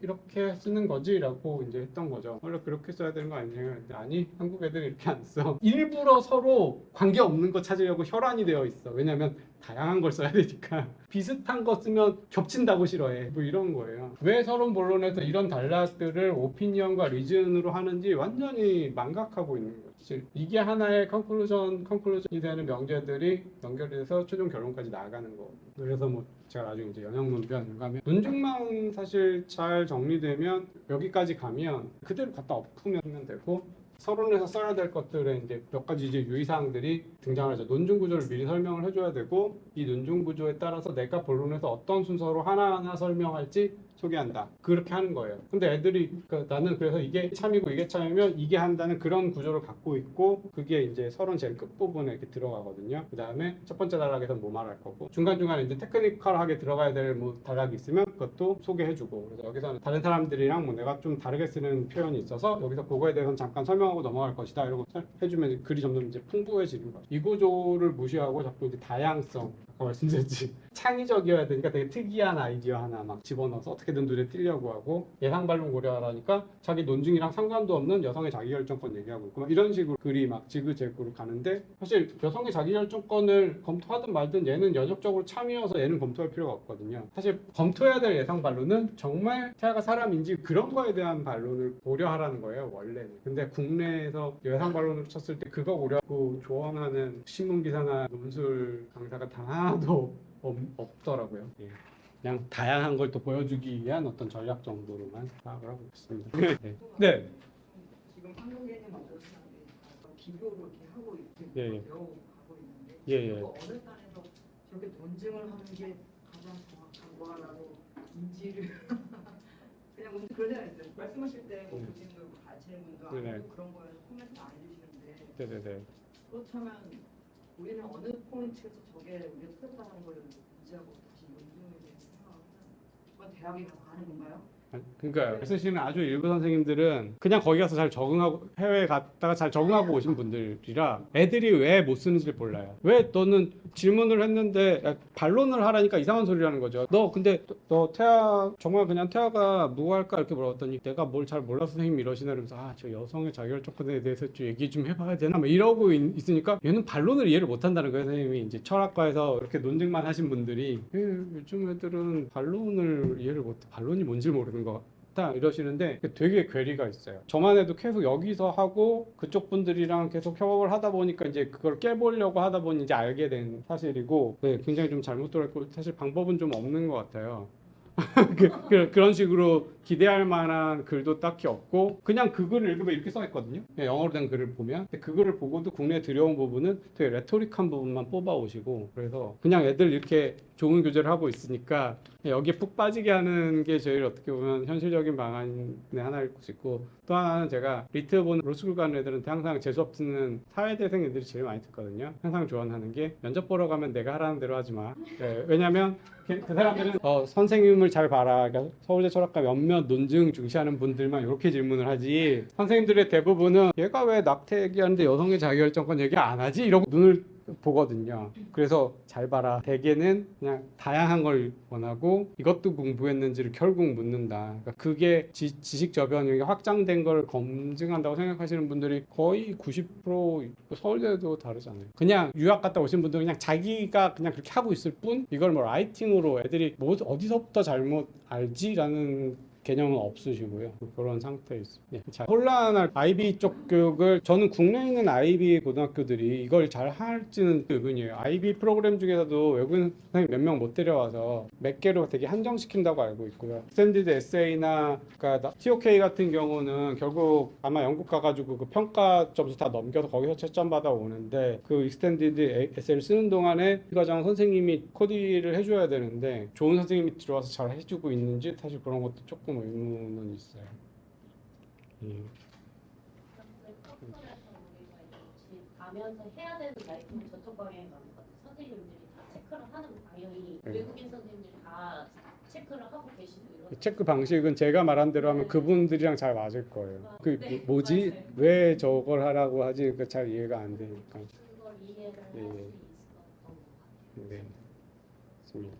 이렇게 쓰는 거지라고 이제 했던 거죠. 원래 그렇게 써야 되는 거 아니냐? 아니 한국 애들은 이렇게 안 써. 일부러 서로 관계 없는 거 찾으려고 혈안이 되어 있어. 왜냐면 다양한 걸 써야 되니까. 비슷한 거 쓰면 겹친다고 싫어해. 뭐 이런 거예요. 왜 서론 본론에서 이런 단락들을 오피니언과 리즌으로 하는지 완전히 망각하고 있는 거죠. 이게 하나의 컨클루전이 되는 명제들이 연결돼서 최종 결론까지 나아가는 거. 그래서 뭐 제가 나중에 이제 연역 논변 가면 논증만 사실 잘 정리되면 여기까지 가면 그대로 갖다 엎으면 되고 서론에서 써야 될 것들에 이제 몇 가지 이제 유의사항들이 등장하죠. 논증 구조를 미리 설명을 해줘야 되고 이 논증 구조에 따라서 내가 본론에서 어떤 순서로 하나하나 설명할지 소개한다. 그렇게 하는 거예요. 근데 애들이 나는 그래서 이게 참이고 이게 참이면 이게 한다는 그런 구조를 갖고 있고 그게 이제 서론 제일 끝부분에 이렇게 들어가거든요. 그 다음에 첫 번째 단락에서 뭐 말할 거고 중간중간에 이제 테크니컬하게 들어가야 될 뭐 단락이 있으면 그것도 소개해주고 그래서 여기서는 다른 사람들이랑 뭐 내가 좀 다르게 쓰는 표현이 있어서 여기서 그거에 대해서는 잠깐 설명하고 넘어갈 것이다 이러고 해주면 글이 점점 이제 풍부해지는 거죠. 이 구조를 무시하고 자꾸 이제 다양성 아까 말씀드렸지 창의적이어야 되니까 되게 특이한 아이디어 하나 막 집어넣어서 어떻게 어떻게든 눈에 띄려고 하고 예상 반론 고려하라니까 자기 논증이랑 상관도 없는 여성의 자기결정권 얘기하고 있고 막 이런 식으로 글이 막 지그재그로 가는데 사실 여성의 자기결정권을 검토하든 말든 얘는 연역적으로 참여해서 얘는 검토할 필요가 없거든요. 사실 검토해야 될 예상 반론은 정말 태아가 사람인지 그런 거에 대한 반론을 고려하라는 거예요 원래는. 근데 국내에서 예상 반론으로 쳤을 때 그거 고려하고 조언하는 신문 기사나 논술 강사가 단 하나도 없더라고요. 예. 그냥 다양한 걸 또 보여주기 위한 어떤 전략 정도로만 파악을 하고 있습니다. 네. 네. 지금 한국에는 어떤 사람들이 기교로 이렇게 하고 이렇게 예, 예. 배워가고 있는데 예, 예. 그 어느 단에서 저렇게 논증을 하는 게 가장 정확한 거라고 인지를 그냥 오늘 그러잖아요. 말씀하실 때뭐 네. 교진도 아시는 분도 네네. 아니고 그런 거에서 코멘트 안 해주시는데 네네네. 그렇다면 우리는 어느 포인트에서 저게 우리가 틀렸다는 걸 인지하고 다시 논증에 대해서 생각하면 그건 대학에 가서 하는 건가요? 그러니까 쓰시는 아주 일부 선생님들은 그냥 거기 가서 잘 적응하고 해외에 갔다가 잘 적응하고 오신 분들이라 애들이 왜 못 쓰는지를 몰라요. 왜 너는 질문을 했는데 반론을 하라니까 이상한 소리라는 거죠. 너 근데 너 태아 정말 그냥 태아가 무할까 이렇게 물어봤더니 내가 뭘 잘 몰라 선생님 이러시네 그러면서 아 저 여성의 자기결정권에 대해서 좀 얘기 좀 해봐야 되나 막 이러고 있으니까 얘는 반론을 이해를 못 한다는 거예요. 선생님이 이제 철학과에서 이렇게 논증만 하신 분들이 요즘 애들은 반론을 이해를 못해 반론이 뭔지 모르는 거 이러시는데 되게 괴리가 있어요. 저만 해도 계속 여기서 하고 그쪽 분들이랑 계속 협업을 하다 보니까 이제 그걸 깨보려고 하다 보니 이제 알게 된 사실이고 네, 굉장히 좀 잘못 돌았고 사실 방법은 좀 없는 것 같아요. 그런 식으로 기대할 만한 글도 딱히 없고 그냥 그 글을 읽으면 이렇게 써있거든요. 영어로 된 글을 보면 근데 그거를 보고도 국내에 들여온 부분은 되게 레토릭한 부분만 뽑아 오시고 그래서 그냥 애들 이렇게 좋은 교재를 하고 있으니까 여기에 푹 빠지게 하는 게 제일 어떻게 보면 현실적인 방안의 하나일 수 있고 또 하나는 제가 리트 보는 로스쿨 가는 애들한테 항상 재수업 듣는 사회대생 애들이 제일 많이 듣거든요. 항상 조언하는 게 면접 보러 가면 내가 하라는 대로 하지 마. 네, 왜냐면 그 사람들은 선생님을 잘 봐라. 그러니까 서울대 철학과 몇몇 논증 중시하는 분들만 이렇게 질문을 하지 선생님들의 대부분은 얘가 왜 낙태 얘기하는데 여성의 자기결정권 얘기 안 하지? 이러고 눈을 보거든요. 그래서 잘 봐라. 대개는 그냥 다양한 걸 원하고 이것도 공부했는지를 결국 묻는다. 그러니까 그게 지식 저변이 확장된 걸 검증한다고 생각하시는 분들이 거의 90% 서울대도 다르잖아요. 그냥 유학 갔다 오신 분들은 그냥 자기가 그냥 그렇게 하고 있을 뿐 이걸 뭐 라이팅으로 애들이 뭐 어디서부터 잘못 알지라는 개념은 없으시고요. 그런 상태에 있습니다. 자, 혼란할 IB 쪽 교육을 저는 국내에 있는 IB 고등학교들이 이걸 잘 할지는 의문이에요. IB 프로그램 중에서도 외국인 선생님 몇 명 못 데려와서 몇 개로 되게 한정시킨다고 알고 있고요. 스탠디드 에세이나 그러니까 TOK 같은 경우는 결국 아마 영국 가가지고 그 평가 점수 다 넘겨서 거기서 채점 받아 오는데 그 익스텐디드 에세이를 쓰는 동안에 이 과정 선생님이 코디를 해줘야 되는데 좋은 선생님이 들어와서 잘 해주고 있는지 사실 그런 것도 조금 의문은 있어요. 커플에서 우리가 이제 가면서 해야 되는 라이팅은 저쪽 방향에 가는 것 같아요. 선생님들이 다 체크를 하는 방향이 네. 외국인 선생님들이 다 체크를 하고 계시고 이런. 체크 방식은 제가 말한 대로 하면 그분들이랑 잘 맞을 거예요. 그 네, 뭐지? 맞아요. 왜 저걸 하라고 하지? 그 잘 이해가 안 되니까. 그걸 이해를 할 수 예, 예. 있었던 것 같아요. 네, 맞습니다.